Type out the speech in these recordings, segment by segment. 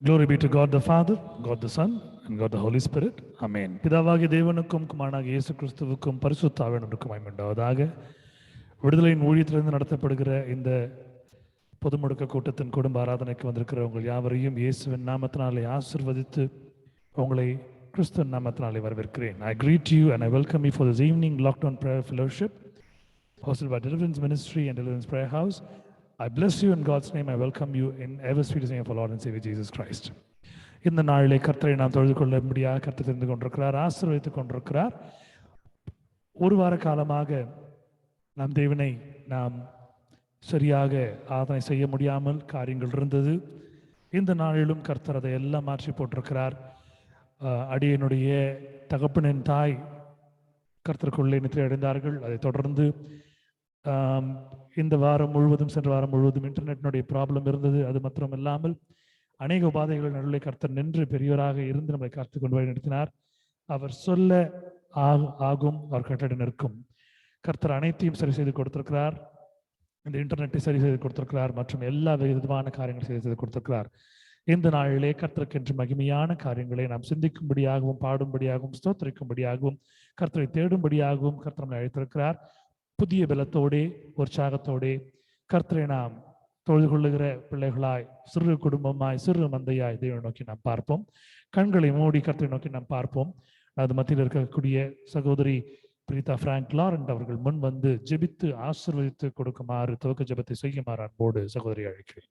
Glory be to God the Father, God the Son, and God the Holy Spirit. Amen. பிதாவாகிய தேவனுக்கும் குமாரனாகிய இயேசு கிறிஸ்துவுக்கும் பரிசுத்த ஆவியானவருக்கும் மகிமை உண்டாவதாக. விடுதலையின் ஊழியத்திலிருந்து நடத்தப்படுகிற இந்த பொது முடக்க கூட்டத்தின் குடும்ப ஆராதனைக்கு வந்திருக்கிற உங்கள் யாவரையும் இயேசுவின் நாமத்தினாலே ஆசீர்வதித்து உங்களை கிறிஸ்துவின் நாமத்தினாலே வரவேற்கிறேன். I greet you and I welcome you for this evening lockdown prayer fellowship hosted by Deliverance Ministry and Deliverance Prayer House. I bless you in God's name. I welcome you in ever sweet name of our Lord and Savior Jesus Christ. இந்த நாளிலே கர்த்தரை நாம் தொழுது கொள்ளும்படியாக கர்த்தர் தெரிந்து கொண்டிருக்கிறார், ஆசீர்வதித்துக் கொண்டிருக்கிறார். ஒரு வார காலமாக நம் தேவனை நாம் சரியாக ஆராதனை செய்ய முடியாமல் காரியங்கள் இருந்தது. இந்த நாளிலும் கர்த்தர் அதை எல்லாம் மாற்றி போட்டிருக்கிறார். அடியனுடைய தகப்பனின் தாய் கர்த்தருக்குள்ளே நித்திரை அடைந்தார்கள். அதை தொடர்ந்து இந்த வாரம் முழுவதும் சென்ற வாரம் முழுவதும் இன்டர்நெட்டினுடைய ப்ராப்ளம் இருந்தது. அது மாத்திரம் இல்லாமல் அநேக உபாதைகள் நடுவில் கர்த்தர் நின்று பெரியவராக இருந்து நம்மை காத்து கொண்டு வழி நடத்தினார். அவர் சொல்ல ஆகும், அவர் கட்டளை நிற்கும். கர்த்தர் அனைத்தையும் சரி செய்து கொடுத்திருக்கிறார். இந்த இன்டர்நெட்டை சரி செய்து கொடுத்திருக்கிறார் மற்றும் எல்லா விதமான காரியங்களும் சரி செய்து கொடுத்திருக்கிறார். இந்த நாளிலே கர்த்தருக்கென்று மகிமையான காரியங்களை நாம் சிந்திக்கும்படியாகவும் பாடும்படியாகவும் ஸ்தோத்திரிக்கும்படியாகவும் கர்த்தரை தேடும்படியாகவும் கர்த்தர் நம்மை அழைத்திருக்கிறார். புதிய பலத்தோடே உற்சாகத்தோடே கர்த்தரை நாம் தொழுது கொள்ளுகிற பிள்ளைகளாய், சிறு குடும்பமாய், சிறு மந்தையாய் தேவனை நோக்கி நாம் பார்ப்போம். கண்களை மூடி கர்த்தரை நோக்கி நாம் பார்ப்போம். அது மத்தியில் இருக்கக்கூடிய சகோதரி பிரீதா பிராங்க் லாரண்ட் அவர்கள் முன் வந்து ஜெபித்து ஆசீர்வதித்து கொடுக்குமாறு, துவக்க ஜெபத்தை செய்யுமாறு அன்போடு சகோதரி அழைக்கிறேன்.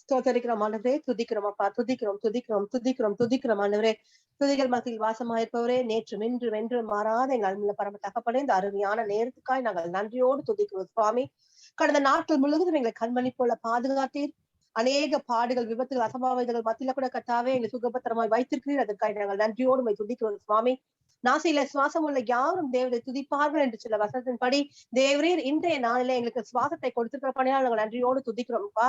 ஸ்தோத்தரிக்கிறோம் ஆண்டவரே, துதிக்கிறோம் அப்பா, துதிக்கிறோம் ஆண்டவரே. துதிகள் மத்தியில் வாசமாயிருப்பவரே, நேற்று நின்று வென்று மாறாத எங்கள் பரம தகப்பனே, இந்த அருமையான நேரத்துக்காய் நாங்கள் நன்றியோடு துதிக்கிறோம் சுவாமி. கடந்த நாட்கள் முழுவதும் எங்களை கண்மணி போல பாதுகாத்தீர். அநேக பாடுகள், விபத்துகள், அசம்பாவிதங்கள் மத்தியில கூட கர்த்தாவே எங்களை சுகபத்திரமாய் வைத்திருக்கிறீர். அதற்காக நாங்கள் நன்றியோடு துதிக்கிறோம் சுவாமி. நாசியில சுவாசம் உள்ள யாரும் தேவரை துதிப்பார்கள் என்று சில வசனத்தின்படி தேவரீர் இன்றைய நாளில எங்களுக்கு சுவாசத்தை கொடுத்திருக்கிற பணியால் நாங்கள் நன்றியோடு துதிக்கிறோம்ப்பா.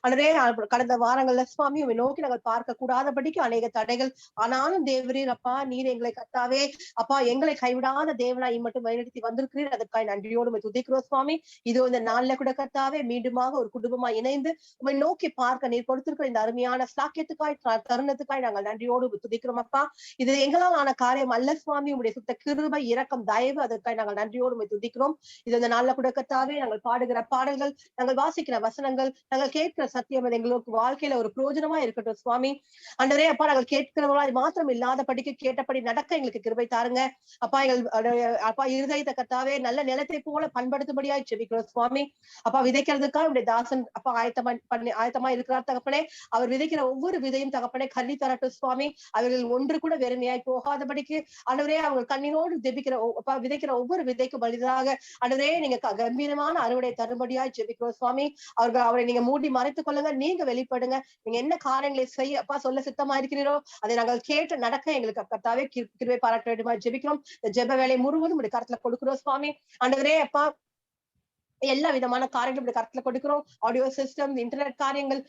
அன்றே கடந்த வாரங்கள்ல சுவாமி உண்மை நோக்கி நாங்கள் பார்க்க கூடாதபடிக்கு அநேக தடைகள், ஆனாலும் தேவரீர் அப்பா நீர் எங்களை கர்த்தாவே அப்பா எங்களை கைவிடாத தேவனாய் மட்டும் வழிநடத்தி வந்திருக்கிறீர். அதற்காக நன்றியோடு துதிக்கிறோம் சுவாமி. இது இந்த நாள்ல கூட கர்த்தாவே மீண்டுமாக ஒரு குடும்பமாய் இணைந்து உண்மை நோக்கி பார்க்க நீர் கொடுத்திருக்கிற இந்த அருமையான சாக்கியத்துக்காய் தருணத்துக்காய் நாங்கள் நன்றியோடு துதிக்கிறோம் அப்பா. இது எங்களால் ஆன காரியம் அல்ல சுவாமி, உடைய சுத்த கிருபை, இரக்கம், தயவு, அதற்காக நாங்கள் நன்றியோடு துதிக்கிறோம். இது இந்த நாள்ல கூட கர்த்தாவே நாங்கள் பாடுகிற பாடல்கள், நாங்கள் வாசிக்கிற வசனங்கள், நாங்கள் கேட்கிற சத்தியம் எங்களுக்கு வாழ்க்கையில ஒரு பிரயோஜனமா இருக்கட்டும் சுவாமி. அன்றே அப்பா நாங்கள் கேட்கிறவர்களாய் மாத்திரம் இல்லாத படிக்க கேட்டபடி நடக்க எங்களுக்கு கிருபை தாருங்க அப்பா. அப்பா இருதயத்தை கர்த்தாவே நல்ல நிலத்தை போல பண்படுத்தும்படியாய் ஜெபிக்கிறோம் சுவாமி. அப்பா விதைக்கிறதுக்காக உடைய தாசன் அப்பா ஆயத்தமா இருக்கிறார் தகப்பனே. அவர் விதைக்கிற ஒவ்வொரு விதையும் தகப்பனே கல்வி தரட்டும் சுவாமி. அவர்கள் ஒன்று கூட வெறுமையாய் போகாதபடிக்கு அன்றே அவங்க கண்ணீரோடு விதைக்கிற ஒவ்வொரு விதைக்கும் வலிதாக அன்றே நீங்க கம்பீரமான அறுவடை தரும்படியாய் ஜெபிக்கிறோம் சுவாமி. அவரை நீங்க மூடி மறைத்துக் கொள்ளுங்க, நீங்க வெளிப்படுங்க. நீங்க என்ன காரியங்களை செய்ய அப்பா சொல்ல சித்தமா இருக்கிறீரோ அதை நாங்கள் கேட்டு நடக்க எங்களுக்கு கர்த்தாவே கிருபை பாராட்ட வேண்டுமா ஜெபிக்கிறோம். இந்த ஜெப வேலை முழுவதும் உடைய கருத்துல கொடுக்கிறோம் சுவாமி. அன்றே அப்பா எல்லா விதமான காரியங்களும் கருத்துல கொடுக்கிறோம். ஆடியோ சிஸ்டம், இன்டர்நெட் காரியங்கள்,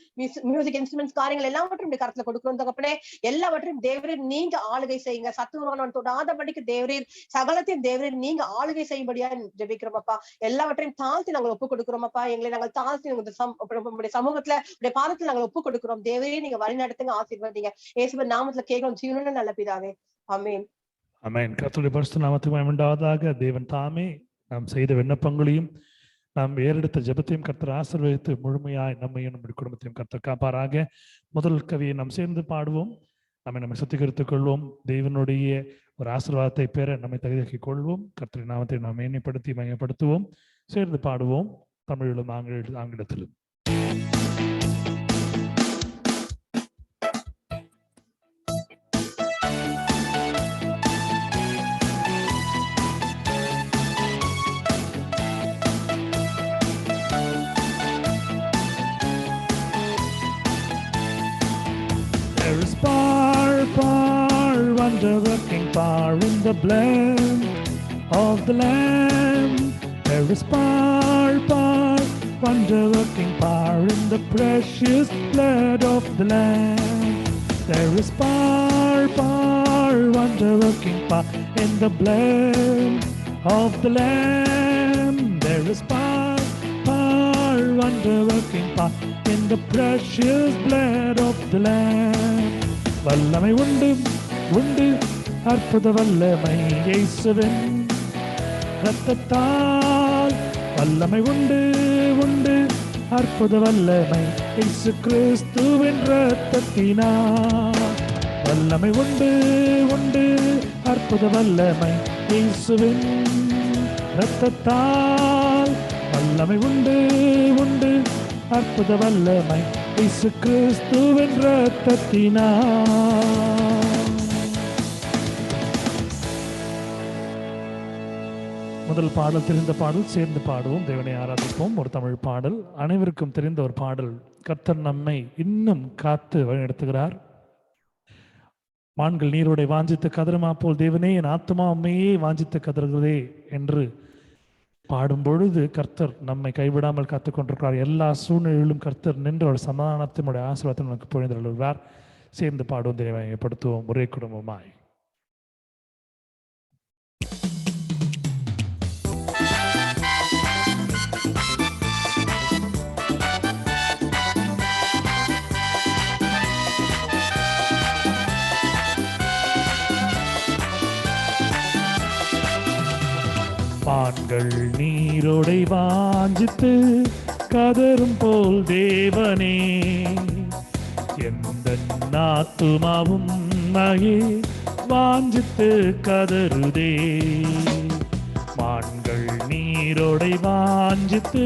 மியூசிக் இன்ஸ்ட்ருமெண்ட்ஸ் காரியங்கள் எல்லாவற்றையும் கருத்துல கொடுக்கிறோம் தகப்பனே. எல்லாவற்றையும் தேவரீர் நீங்க ஆளுகை செய்யுங்க. சத்துருவானவன் தொடாதபடிக்கு தேவரீர் சகலத்தையும் தேவரீர் நீங்க ஆளுகை செய்யும்படியா ஜெபிக்கிறோம் அப்பா. எல்லாவற்றையும் தாழ்த்தி நாங்கள் ஒப்புக் கொடுக்கிறோம் அப்பா. எங்களை நாங்கள் தாழ்த்தி உங்களுடைய சமூகத்துல உடைய பாதத்துல நாங்கள் ஒப்புக் கொடுக்கிறோம். தேவரீர் நீங்க வழி நடத்துங்க, ஆசீர்வதிங்க. இயேசுவின் நாமத்துல கேட்கிறோம் ஜீவனுள்ள நல்ல பிதாவே, ஆமென். ஆமென். கர்த்தருடைய பரிசுத்த நாமத்துக்கு மகிமை உண்டாவதாக. தேவன் தாமே நாம் செய்த விண்ணப்பங்களையும் நாம் ஏறெடுத்த ஜெபத்தையும் கர்த்தர் ஆசீர்வதித்து முழுமையாய் நம்மையும் நம்முடைய குடும்பத்தையும் கர்த்தர் காப்பாராக. முதல் கவியை நாம் சேர்ந்து பாடுவோம். நம்மை சுத்திகரித்துக் கொள்வோம். தேவனுடைய ஒரு ஆசீர்வாதத்தை பெற நம்மை தகுதியாக்கிக் கொள்வோம். கர்த்தரின் நாமத்தை நாம் மேன்மைப்படுத்தி மையப்படுத்துவோம். சேர்ந்து பாடுவோம், தமிழிலும் ஆங்கிலத்திலும். There is power, wonder-working power in the blood of the Lamb. There is power, wonder-working power in the precious blood of the Lamb. There is power, wonder-working power in the blood of the Lamb. There is power, wonder-working power in the precious blood of the Lamb. வல்லமை உண்டு உண்டு அற்புத வல்லமை இயேசுவின் இரத்தத்தால். வல்லமை உண்டு உண்டு அற்புத வல்லமை இயேசு கிறிஸ்துவின் இரத்தத்தினால். வல்லமை உண்டு உண்டு அற்புத வல்லமை இயேசுவின் இரத்தத்தால். வல்லமை உண்டு உண்டு அற்புத வல்லமை இயேசு கிறிஸ்துவின் இரத்தத்தினால். முதல் பாடல் தெரிந்த பாடல் சேர்ந்து பாடுவோம், தேவனை ஆராதிப்போம். ஒரு தமிழ் பாடல், அனைவருக்கும் தெரிந்த ஒரு பாடல். கர்த்தர் நம்மை இன்னும் காத்து வழிநடத்துகிறார். மான்கள் நீரோடை வாஞ்சித்து கதறுமா போல் தேவனே என் ஆத்துமா உண்மையே வாஞ்சித்து கதறுகிறதே என்று பாடும் பொழுது கர்த்தர் நம்மை கைவிடாமல் காத்துக் கொண்டிருக்கிறார். எல்லா சூழ்நிலையிலும் கர்த்தர் நின்று ஒரு சமாதானத்தினுடைய ஆசீர்வாதத்தை நமக்கு பொழிந்தருள்கிறார். சேர்ந்து பாடுவோம், தேவனை மையப்படுத்துவோம் ஒரே குடும்பமாய். மான்கள் நீரோடை வாஞ்சித்து கதரும் போல் தேவனே எந்த ஆத்துமாவும் மகே வாஞ்சித்து கதறுதே. மான்கள் நீரோடை வாஞ்சித்து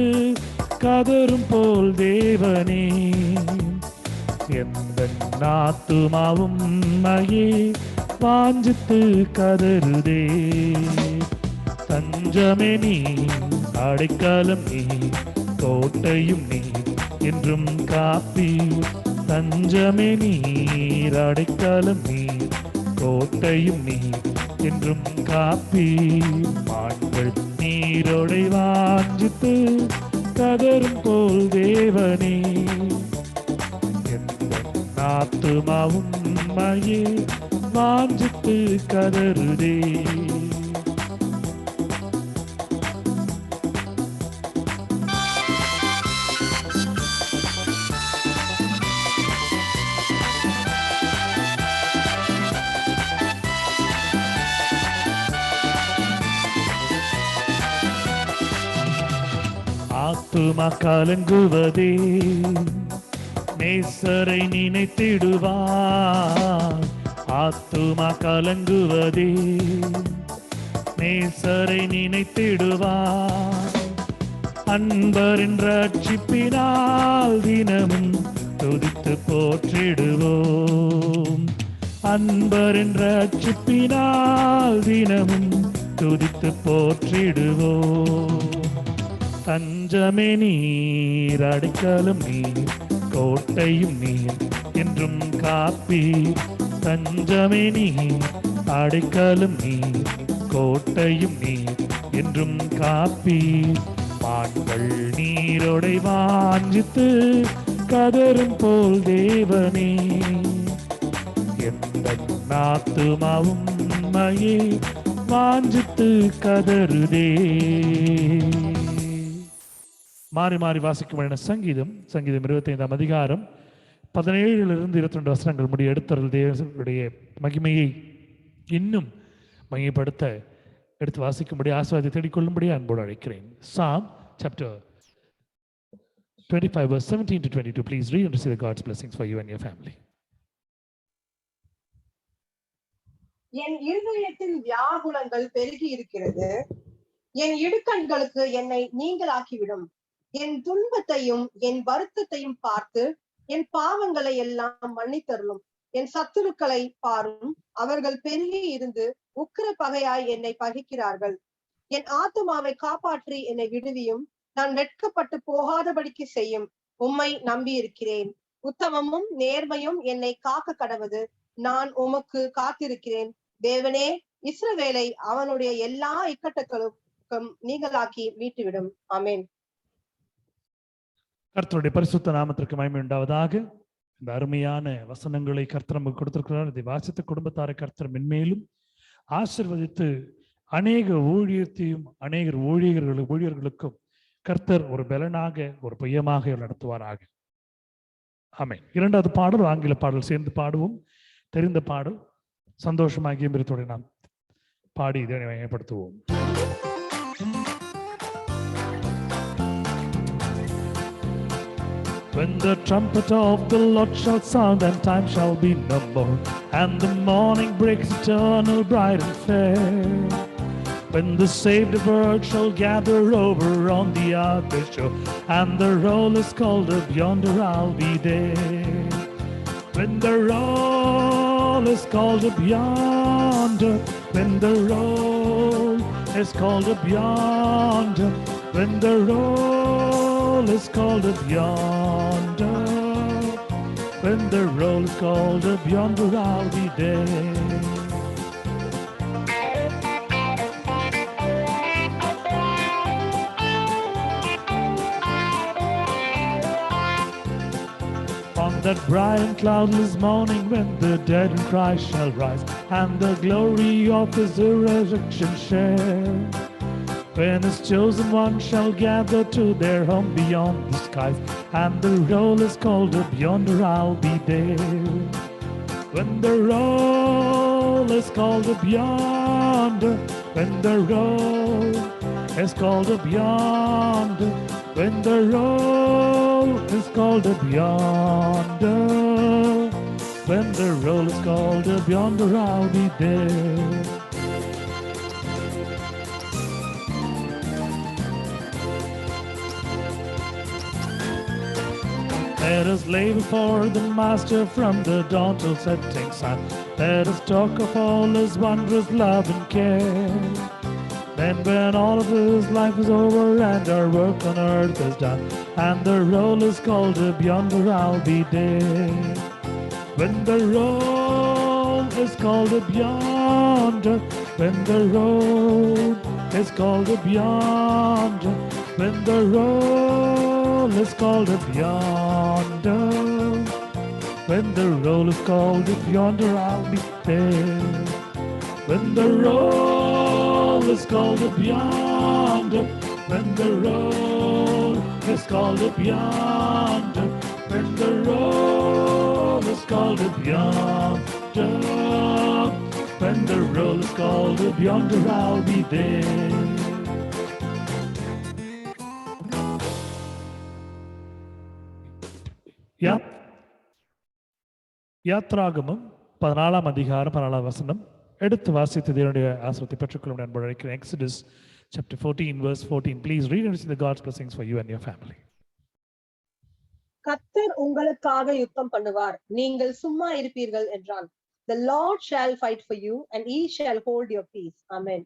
கதரும் போல் தேவனே எந்த ஆத்துமாவும் மகே வாஞ்சித்து கதறுதே. தஞ்சமே நீ, அடைக்கலம் நீ, கோட்டையும் நீ என்றும் காப்பி. தஞ்சமே நீர், அடைக்கலம் நீ, கோட்டையும் நீ என்றும் காப்பி. மான்கள் நீரோடை வாஞ்சித்து கதரும் போல் தேவனே எந்த ஆத்துமாவும் உம்மையே வாஞ்சித்து கதறுதே. ஆத்துமா கலங்குவதே, நேசரை நினைத்திடுவார். ஆத்துமா கலங்குவதே, நேசரை நினைத்திடுவார். அன்பரின் ரட்சிப்பினால் தினமும் துதித்து போற்றிடுவோம். அன்பரின் ரட்சிப்பினால் தினமும் துதித்து போற்றிடுவோம். தஞ்சமே நீர், அடைக்கலம் நீர், கோட்டையும் நீர் என்றும் காப்பி. தஞ்சமே நீர், அடைக்கலம் நீர், கோட்டையும் நீர் என்றும் காப்பி. மான்கள் நீரோடை வாஞ்சித்து கதரும் போல் தேவனே எந்த ஆத்துமாவும் உம்மையே வாஞ்சித்து கதறுதே. மாறி மாறி வாசிக்கும் சங்கீதம் 25ஆம் அதிகாரம் 17 to 22 வசனங்கள் முடிய எடுத்தருள் தேவனுடைய மகிமையை இன்னும் மையப்படுத்த எடுத்து வாசிக்கும்படி ஆசீர்வாதத்தை தேடிக்கொள்ளும்படி அன்போடு அழைக்கிறேன். Psalm chapter 25 verse 17 to 22. Please read and receive God's blessings for you and your family. என் இருதயத்தின் வியாகுலங்கள் பெருகி இருக்கிறது. என் இடுக்கண்களுக்கு என்னை நீங்களாக்கிவிடும். என் துன்பத்தையும் என் வருத்தத்தையும் பார்த்து என் பாவங்களை எல்லாம் மன்னித்தருளும். என் சத்துருக்களை பாரும், அவர்கள் பெருகி இருந்து உக்கிர பகையாய் என்னை பகைக்கிறார்கள். என் ஆத்துமாவை காப்பாற்றி என்னை விடுவியும். நான் வெட்கப்பட்டு போகாதபடிக்கு செய்யும். உம்மை நம்பி இருக்கிறேன். உத்தமமும் நேர்மையும் என்னை காக்க கடவது. நான் உமக்கு காத்திருக்கிறேன். தேவனே, இஸ்ரவேலை அவனுடைய எல்லா இக்கட்டுகளுக்கும் நீங்களாக்கி மீட்டுவிடும். ஆமென். கர்த்தருடைய பரிசுத்த நாமத்திற்கு மகிமை உண்டாவதாக. இந்த அருமையான வசனங்களை கர்த்தர் நமக்கு கொடுத்திருக்கிறார். இதை வாசித்த குடும்பத்தாரை கர்த்தர் மென்மேலும் ஆசீர்வதித்து அநேக ஊழியத்தையும் அநேக ஊழியர்களுக்கும் கர்த்தர் ஒரு பலனாக ஒரு பையமாக நடத்துவாராக. ஆமென். இரண்டாவது பாடல் ஆங்கில பாடல் சேர்ந்து பாடுவோம். தெரிந்த பாடல் சந்தோஷமாக கம்பீரத்தோடு நாம் பாடி இதனை மையப்படுத்துவோம். When the trumpet of the Lord shall sound, and time shall be no more, and the morning breaks eternal, bright and fair. When the saved world shall gather over on the other shore, and the roll is called up yonder, I'll be there. When the roll is called up yonder, when the roll is called up yonder, when the roll is called up yonder, when the roll is called up yonder, I'll be there. On that bright and cloudless morning, when the dead in Christ shall rise, and the glory of his resurrection share, when his chosen one shall gather to their home beyond the skies, and the roll is called up yonder, I'll be there. When the roll is called up yonder, when the roll is called up yonder, when the roll is called up yonder, when the roll is called up yonder, I'll be there. Let us labor for the Master from the dawn till setting sun. Let us talk of all his wondrous love and care. Then when all of his life is over and our work on earth is done, and the roll is called up yonder, I'll be there. When the roll is called up yonder, when the roll is called up yonder, when the roll is called up yonder, when the roll is called up yonder, I'll be there. When the roll is called up yonder, when the roll is called up yonder, when the roll is called up yonder, when the roll is called up yonder, I'll be there. யாத்ராகமம் 14 அதிகாரம் 14 வசனம் எடுத்து வாசித்து தேவனுடைய ஆசீர்வாதத்தை பெற்றுக்கொள்ளும் அன்பு அழைக்கிறேன். Exodus chapter 14 verse 14. Please read and receive the God's blessings for you and your family. கர்த்தர் உங்களுக்காக யுத்தம் பண்ணுவார், நீங்கள் சும்மா இருப்பீர்கள் என்றான். The Lord shall fight for you and he shall hold your peace. Amen.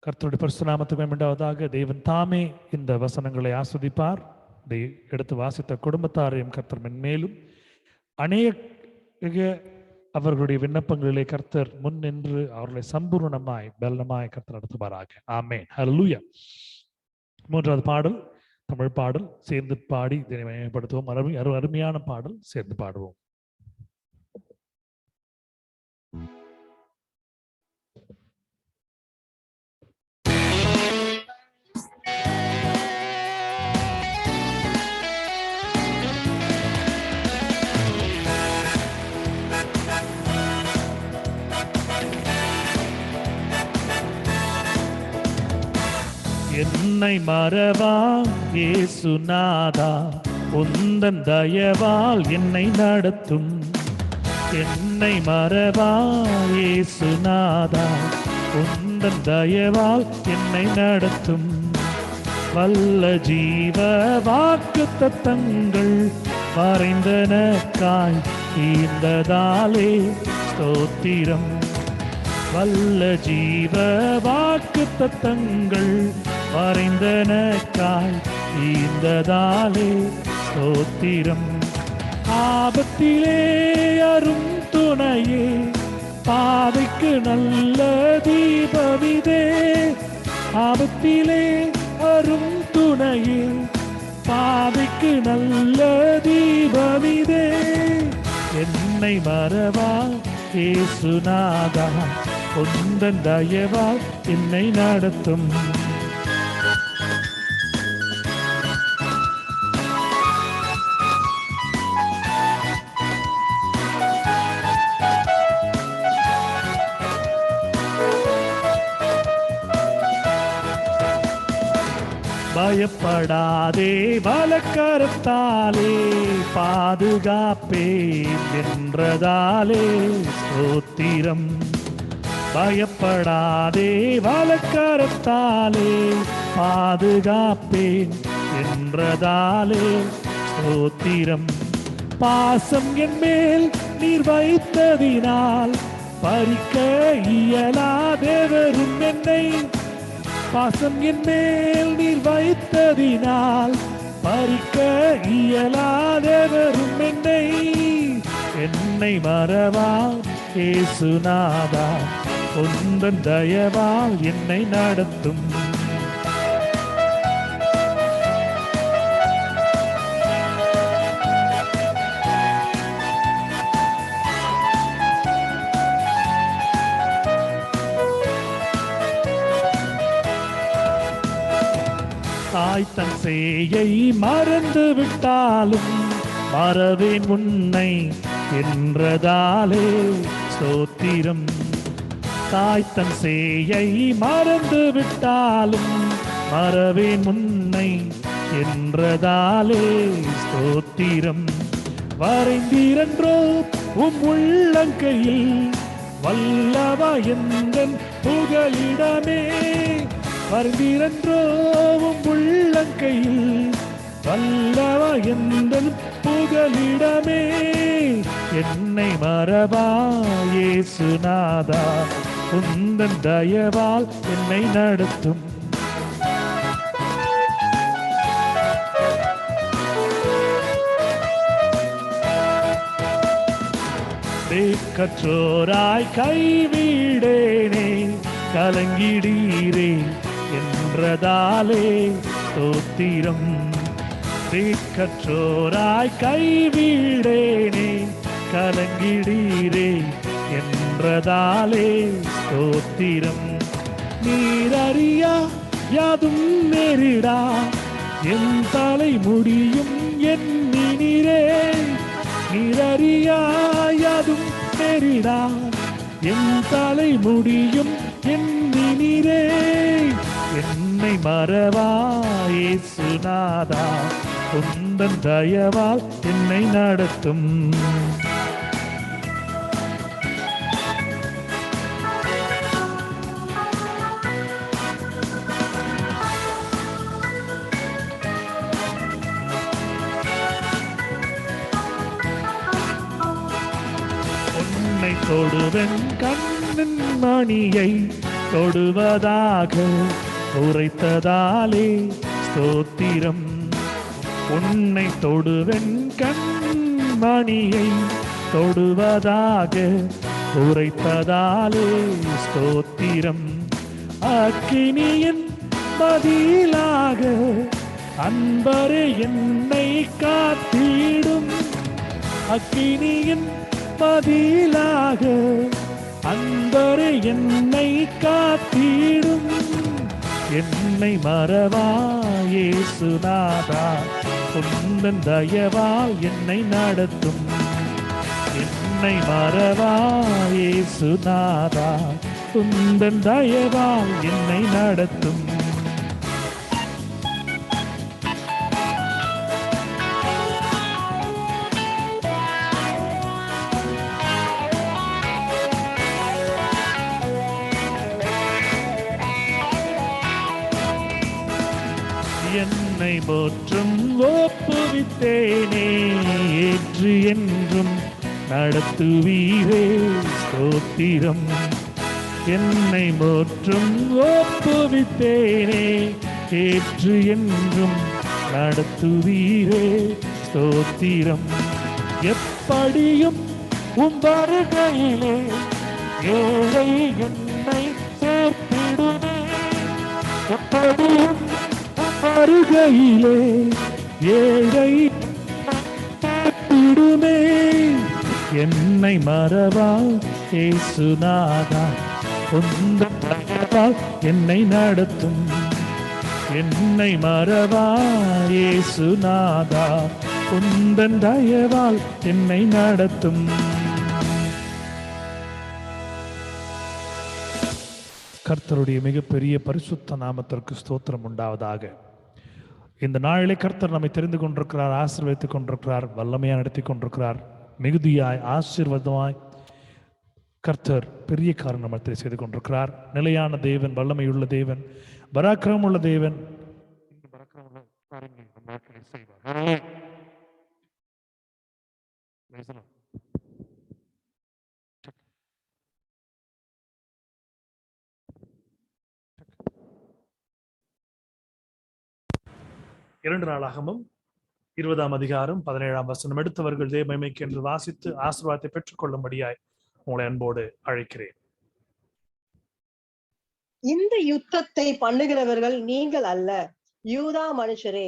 கர்த்தருடைய பரிசுத்த நாமத்துக்கு மகிமை உண்டாவதாக. தேவன் தாமே இந்த வசனங்களை ஆஸ்வதிப்பார். இதை எடுத்து வாசித்த குடும்பத்தாரையும் கர்த்தர் மென்மேலும் அநேக அவர்களுடைய விண்ணப்பங்களிலே கர்த்தர் முன் நின்று அவர்களை சம்பூர்ணமாய் பலனமாய் கர்த்தர் நடத்துவாராக. ஆமென். ஹல்லேலூயா. மூன்றாவது பாடல் தமிழ் பாடல் சேர்ந்து பாடி இதனை மேம்படுத்துவோம். அருமையான பாடல் சேர்ந்து பாடுவோம். என்னை மறவா இயேசுநாதா, உந்தன் தயவால் என்னை நடத்தும். என்னை மறவா இயேசுநாதா, உந்தன் தயவால் என்னை நடத்தும். வல்ல ஜீவ வாக்குத்தத்தங்கள் மறைந்தனக்காய் ஈந்ததாலே ஸ்தோத்திரம். வல்ல ஜீவ வாக்குத்தத்தங்கள் மறைந்தனக்காய் ஈந்ததாலே ஸ்தோத்திரம். ஆபத்திலே அரும் துணையே, பாதைக்கு நல்ல தீபவிதே. ஆபத்திலே அரும் துணையே, பாதைக்கு நல்ல தீபவிதே. என்னை மறவா இயேசுநாதா, உந்தன் தயவால் என்னை நடத்தும். பயப்படாதே பலக்கரத்தாலே பாதுகாப்பேன் என்றதாலே ஸ்தோத்திரம். பயப்படாதே பலக்கரத்தாலே பாதுகாப்பேன் என்றதாலே ஸ்தோத்திரம். பாசம் என் மேல் நீர் வைத்ததினால் பறிக்க இயலாதவரும் என்னை. பாசம் என் மேல் நீர் வைத்ததினால் பறிக்க இயலாதவரும் என்னை. என்னை மறவா இயேசுநாதா, உந்தன் தயவால் என்னை நடத்தும். தாய் தன் சேயை மறந்து விட்டாலும் மறவேன் உன்னை என்றதாலே ஸ்தோத்திரம். தாய் தன் சேயை மறந்து விட்டாலும் மறவேன் உன்னை என்றதாலே ஸ்தோத்திரம். வரைந்தீரன்றோ உம் உள்ளங்கையில் வல்லவா எந்தன் புகலிடமே. வரைந்தீரன்றோவும் உள்ளங்கையில் வல்லவா எந்தன் புகலிடமே. என்னை மறவா இயேசுநாதா, உந்தன் தயவால் என்னை நடத்தும். கற்றோராய் கைவிடேனே கலங்கிடீரே என்றதாலே ஸ்தோத்திரம். கற்றோராய் கைவிடேனே கலங்கிடீரே என்றதாலே ஸ்தோத்திரம். நீரறியா யாதும் நேரிடா என் தலை முடியும் எண்ணினீரே. நீரறியா யாதும் நேரிடா என் தலை முடியும் எண்ணினீரே. என்னை மறவா இயேசுநாதா, உந்தன் தயவால் என்னை நடத்தும். உன்னை தொடுவன் கண்ணின் மணியை தொடுவதாக உரைத்ததாலே ஸ்தோத்திரம். உன்னை தொடுவன் கண்மணியை தொடுவதாக உரைத்ததாலே ஸ்தோத்திரம். அக்கினியின் பதிலாக அன்பரே என்னை காத்திடும். அக்கினியின் பதிலாக அன்பரே என்னை காத்திடும். என்னை மறவா இயேசுநாதா, உந்தன் தயவால் என்னை நடத்தும். என்னை மறவா இயேசுநாதா, உந்தன் தயவால் என்னை நடத்தும். என்னை போற்றும் ஒப்புவித்தேனே ஏற்று என்றும் நடத்துவீரே ஸ்தோத்திரம். என்னை போற்றும் ஒப்புவித்தேனே ஏற்று என்றும் நடத்துவீரே ஸ்தோத்திரம். எப்படியும் உம் வருகையிலே ஏழை என்னை சேர்த்திடுமே. எப்படியும் வருகையிலே ஏழை சேர்த்திடுமே. என்னை மறவா இயேசுநாதா, உந்தன் தயவால் என்னை நடத்தும். என்னை மறவா இயேசுநாதா, உந்தன் தயவால் என்னை நடத்தும். கர்த்தருடைய மிகப்பெரிய பரிசுத்த நாமத்திற்கு ஸ்தோத்திரம் உண்டாவதாக. இந்த நாளிலே கர்த்தர் நம்மை தெரிந்து கொண்டிருக்கிறார், ஆசீர்வதித்துக் கொண்டிருக்கிறார், வல்லமையாக நடத்தி கொண்டிருக்கிறார். மிகுதியாய் ஆசீர்வாதமாய் கர்த்தர் பெரிய காரணம் நம்மத்தை செய்து கொண்டிருக்கிறார். நிலையான தேவன், வல்லமையுள்ள தேவன், பராக்கிரமம் உள்ள தேவன். இரண்டு நாளாகமும் 20ஆம் அதிகாரம் 17ஆம் வசனம் எடுத்தவர்கள் தேவ மகிமைக்கு என்று வாசித்து ஆசீர்வாதத்தை பெற்றுக் கொள்ளும்படியாய் உங்களை அன்போடு அழைக்கிறேன். இந்த யுத்தத்தை பண்ணுகிறவர்கள் நீங்கள் அல்ல, யூதா மனுஷரே,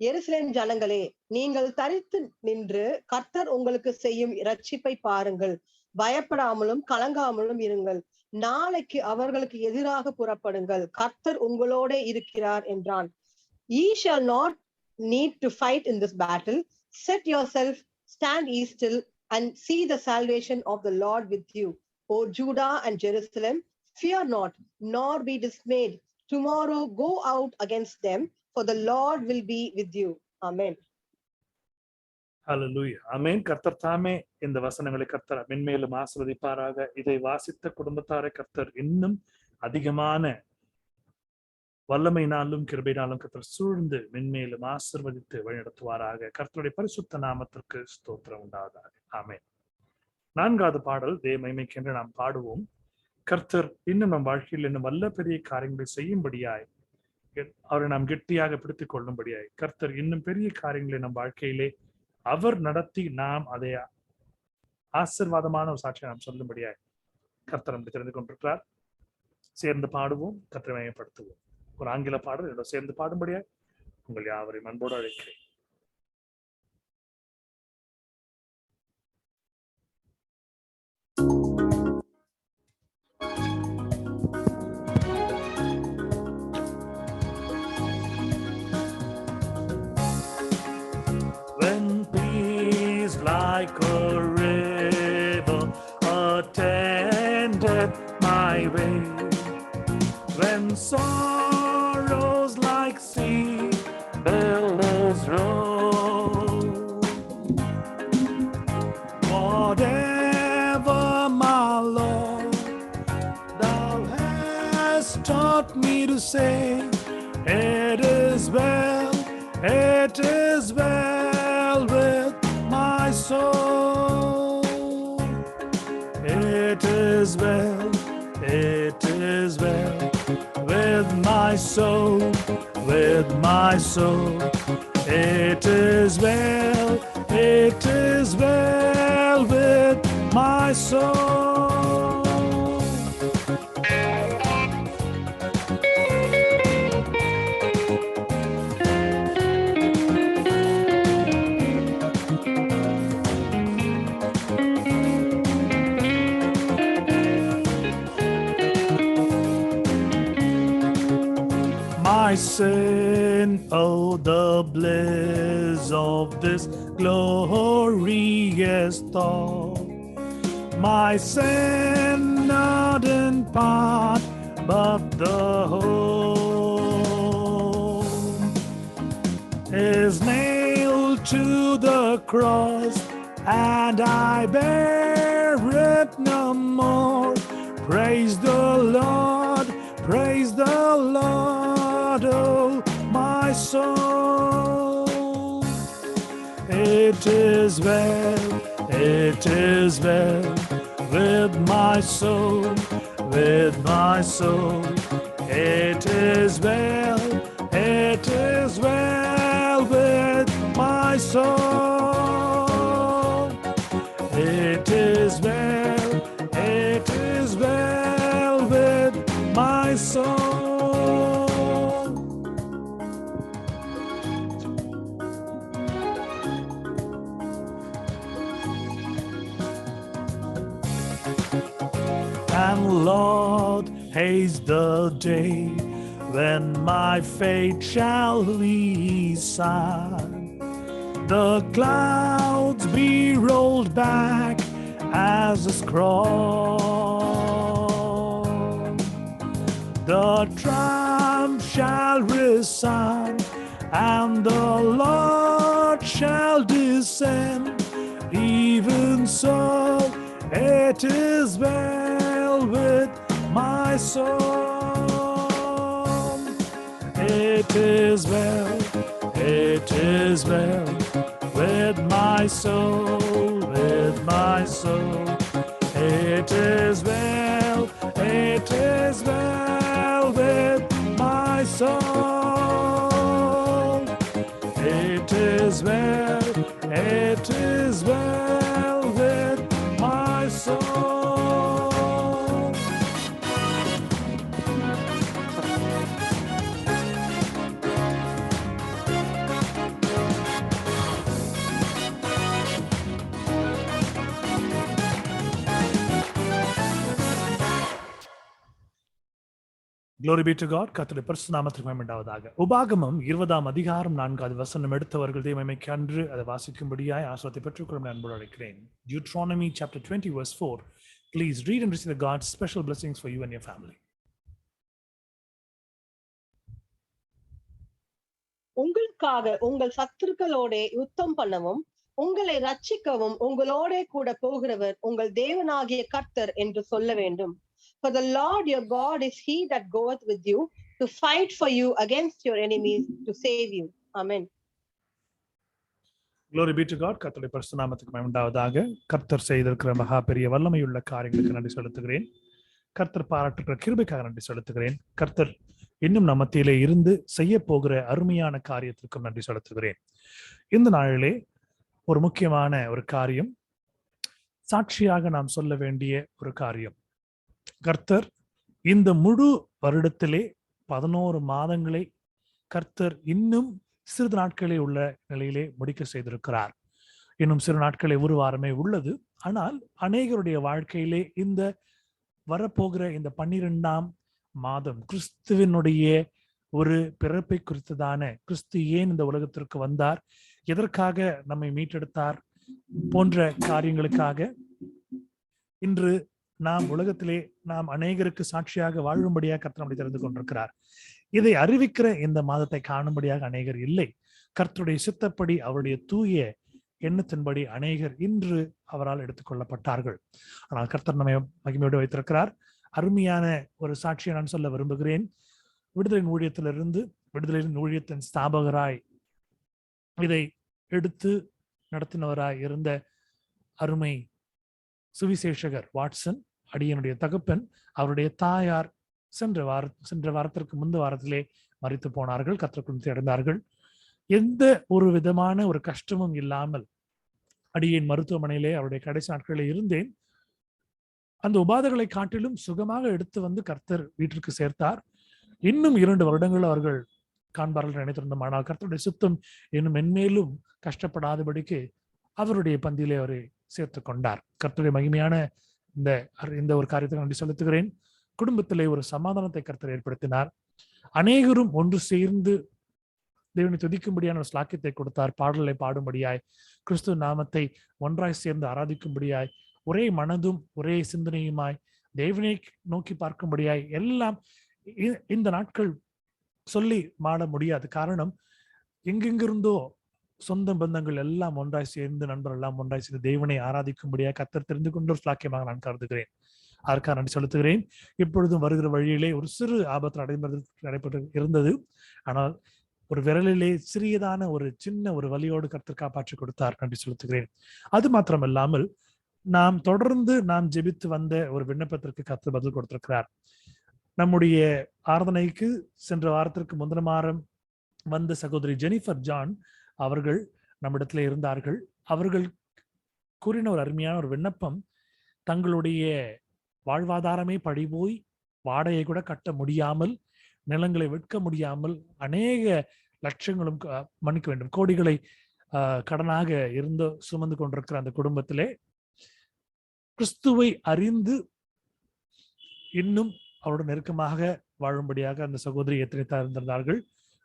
எருசலேம் ஜனங்களே, நீங்கள் தரித்து நின்று கர்த்தர் உங்களுக்கு செய்யும் இரட்சிப்பை பாருங்கள். பயப்படாமலும் கலங்காமலும் இருங்கள். நாளைக்கு அவர்களுக்கு எதிராக புறப்படுங்கள். கர்த்தர் உங்களோட இருக்கிறார் என்றான். Ye shall not need to fight in this battle. Set yourself, stand ye still, and see the salvation of the Lord with you. O Judah and Jerusalem, fear not, nor be dismayed. Tomorrow go out against them, for the Lord will be with you. Amen. Hallelujah. Amen. கர்த்தர் தாமே இந்த வசனங்களை கர்த்தர் மென்மேலும் ஆசீர்வதிப்பாராக. இதை வாசித்த குடும்பத்தாரை கர்த்தர் இன்னும் அதிகமான வல்லமையினாலும் கிருபையினாலும் கர்த்தர் சூழ்ந்து மென்மேலும் ஆசீர்வதித்து வழிநடத்துவாராக. கர்த்தருடைய பரிசுத்த நாமத்திற்கு ஸ்தோத்திரம் உண்டாவதாக. ஆமென். 4வது பாடல் தேவ மகிமைக்கு என்று நாம் பாடுவோம். கர்த்தர் இன்னும் நம் வாழ்க்கையில் இன்னும் வல்ல பெரிய காரியங்களை செய்யும்படியாய், அவரை நாம் கெட்டியாக பிடித்துக் கொள்ளும்படியாய், கர்த்தர் இன்னும் பெரிய காரியங்களை நம் வாழ்க்கையிலே அவர் நடத்தி நாம் அதை ஆசீர்வாதமான ஒரு சாட்சியை நாம் சொல்லும்படியாய் கர்த்தர் நம்மை தெரிந்து கொண்டிருக்கிறார். சேர்ந்து பாடுவோம், கர்த்தரை மகிமைப்படுத்துவோம். ஒரு ஆங்கில பாடல் என்னோட சேர்ந்து பாடும்படியா உங்கள் யாவரையும் அன்போடு அழைக்கிறேன். When peace like a river attended my way, when sorrows like sea billows roll, whatever my Lord thou hast taught me to say, it is well, it is well with my soul. It is well, it is well with my soul, with my soul. It is well, it is well with my soul. My sin, oh the bliss of this glorious thought. My sin not in part, but the whole is nailed to the cross, and I bear it no more. Praise the Lord, praise the Lord, oh my soul. It is well, it is well with my soul, with my soul. It is well, it is well with my soul. It is well, it is well with my soul. And Lord, haste the day when my fate shall reside. The clouds be rolled back as a scroll. The trump shall resound, and the Lord shall descend. Even so, it is well with my soul. It is well with my soul, with my soul. It is well with my soul. It is well with my soul. Glory be to God. கர்த்தருடைய பரிசுத்த நாமத்திற்கு மகிமை உண்டாவதாக. உபாகமம் 20ஆம் அதிகாரம் 4வது வசனம் எடுத்தவர்கள் தேவமைக்கு அன்று அதை வாசிக்கும்படியாய் ஆசீர்வாதத்தை பெற்றுக்கொள்ள அன்போடு அழைக்கிறேன். Deuteronomy chapter 20 verse 4. Please read and receive the God's special blessings for you and your family. உங்களுக்காக உங்கள் சத்துருக்களோட யுத்தம் பண்ணவும் உங்களை ரட்சிக்கவும் உங்களோட கூட போகிறவர் உங்கள் தேவனாகிய கர்த்தர் என்று சொல்ல வேண்டும். For the Lord your God is he that goeth with you to fight for you against your enemies to save you. Amen. Glory be to God. கர்த்தருடைய பரிசுத்த நாமத்துக்கு மகிமை உண்டாவதாக. கர்த்தர் செய்திருக்கிற மகா பெரிய வல்லமையுள்ள காரியங்களுக்கு நன்றி செலுத்துகிறேன். கர்த்தர் பாராட்டுகிற கிருபைக்காக நன்றி செலுத்துகிறேன். கர்த்தர் இன்னும் நம்ம மத்தியிலே இருந்து செய்ய போகிற அருமையான காரியத்திற்கும் நன்றி செலுத்துகிறேன். இந்த நாளிலே ஒரு முக்கியமான ஒரு காரியம், சாட்சியாக நாம் சொல்ல வேண்டிய ஒரு காரியம். கர்த்தர் இந்த முழு வருடத்திலே 11 மாதங்களை கர்த்தர் இன்னும் சிறிது நாட்களே உள்ள நிலையிலே முடிக்க செய்திருக்கிறார். இன்னும் சிறு நாட்களே ஒரு வாரமே உள்ளது. ஆனால் அநேகருடைய வாழ்க்கையிலே இந்த வரப்போகிற இந்த 12ஆம் மாதம் கிறிஸ்துவினுடைய ஒரு பிறப்பை குறித்ததான, கிறிஸ்து ஏன் இந்த உலகத்திற்கு வந்தார், எதற்காக நம்மை மீட்டெடுத்தார் போன்ற காரியங்களுக்காக இன்று நாம் உலகத்திலே நாம் அநேகருக்கு சாட்சியாக வாழும்படியாக கர்த்தர் நம்மை தெரிந்து கொண்டிருக்கிறார். இதை அறிவிக்கிற இந்த மாதத்தை காணும்படியாக அநேகர் இல்லை. கர்த்தருடைய சித்தப்படி அவருடைய தூய எண்ணத்தின்படி அநேகர் இன்று அவரால் எடுத்துக்கொள்ளப்பட்டார்கள். ஆனால் கர்த்தர் நம்மை மகிமையோடு வைத்திருக்கிறார். அருமையான ஒரு சாட்சியை நான் சொல்ல விரும்புகிறேன். விடுதலையின் ஊழியத்திலிருந்து விடுதலையின் ஊழியத்தின் ஸ்தாபகராய் இதை எடுத்து நடத்தினவராய் இருந்த அருமை சுவிசேஷகர் வாட்சன் அடியனுடைய தகப்பன், அவருடைய தாயார் சென்ற வாரத்திற்கு முந்த வாரத்திலே மரித்து போனார்கள். கர்த்தருக்குள் அடைந்தார்கள். எந்த ஒரு விதமான ஒரு கஷ்டமும் இல்லாமல் அடியேன் மருத்துவமனையிலே அவருடைய கடைசி நாட்களில் இருந்தேன். அந்த உபாதைகளை காட்டிலும் சுகமாக எடுத்து வந்து கர்த்தர் வீட்டிற்கு சேர்த்தார். இன்னும் 2 வருடங்கள் அவர்கள் காண்பார்கள் நினைத்திருந்தோம். ஆனால் கர்த்தருடைய சுத்தம் இன்னும் மென்மேலும் கஷ்டப்படாதபடிக்கு அவருடைய பந்தியிலே அவரை சேர்த்து கொண்டார். கர்த்தருடைய மகிமையான இந்த ஒரு காரியத்தை நன்றி செலுத்துகிறேன். குடும்பத்திலே ஒரு சமாதானத்தை கர்த்தர் ஏற்படுத்தினார். அநேகரும் ஒன்று சேர்ந்து தேவனை துதிக்கும்படியான ஒரு ஸ்லாக்கியத்தை கொடுத்தார். பாடலை பாடும்படியாய், கிறிஸ்துவ நாமத்தை ஒன்றாய் சேர்ந்து ஆராதிக்கும்படியாய், ஒரே மனதும் ஒரே சிந்தனையுமாய் தேவனை நோக்கி பார்க்கும்படியாய் எல்லாம் இந்த நாட்கள் சொல்லி மாட முடியாது. காரணம், எங்கெங்கிருந்தோ சொந்த பந்தங்கள் எல்லாம் ஒன்றாய் சேர்ந்து, நண்பர்கள் எல்லாம் ஒன்றாய் சேர்ந்து தேவனை ஆராதிக்கும்படியாக கர்த்தர் தெரிந்து கொண்ட ஒரு ஸ்லாக்கியமாக நான் கருதுகிறேன். அதற்காக நன்றி செலுத்துகிறேன். இப்பொழுதும் வருகிற வழியிலே ஒரு சிறு ஆபத்து நடைபெற்று இருந்தது. ஆனால் ஒரு விரலிலே சிறியதான ஒரு சின்ன ஒரு வலியோடு கர்த்தர் காப்பாற்றி கொடுத்தார். நன்றி செலுத்துகிறேன். அது மாத்திரமல்லாமல் நாம் தொடர்ந்து ஜெபித்து வந்த ஒரு விண்ணப்பத்திற்கு கர்த்தர் பதில் கொடுத்திருக்கிறார். நம்முடைய ஆராதனைக்கு சென்ற வாரத்திற்கு முந்தின வாரம் வந்த சகோதரி ஜெனிஃபர் ஜான் அவர்கள் நம்மிடத்துல இருந்தார்கள். அவர்கள் கூறின ஒரு அருமையான ஒரு விண்ணப்பம், தங்களுடைய வாழ்வாதாரமே பழிபோய் வாடகை கூட கட்ட முடியாமல், நிலங்களை விற்க முடியாமல், அநேக லட்சங்களும் மன்னிக்க வேண்டும் கோடிகளை கடனாக இருந்து சுமந்து கொண்டிருக்கிற அந்த குடும்பத்திலே கிறிஸ்துவை அறிந்து இன்னும் அவரோட நெருக்கமாக வாழும்படியாக அந்த சகோதரி எத்தனைத்தான் இருந்திருந்தார்கள்.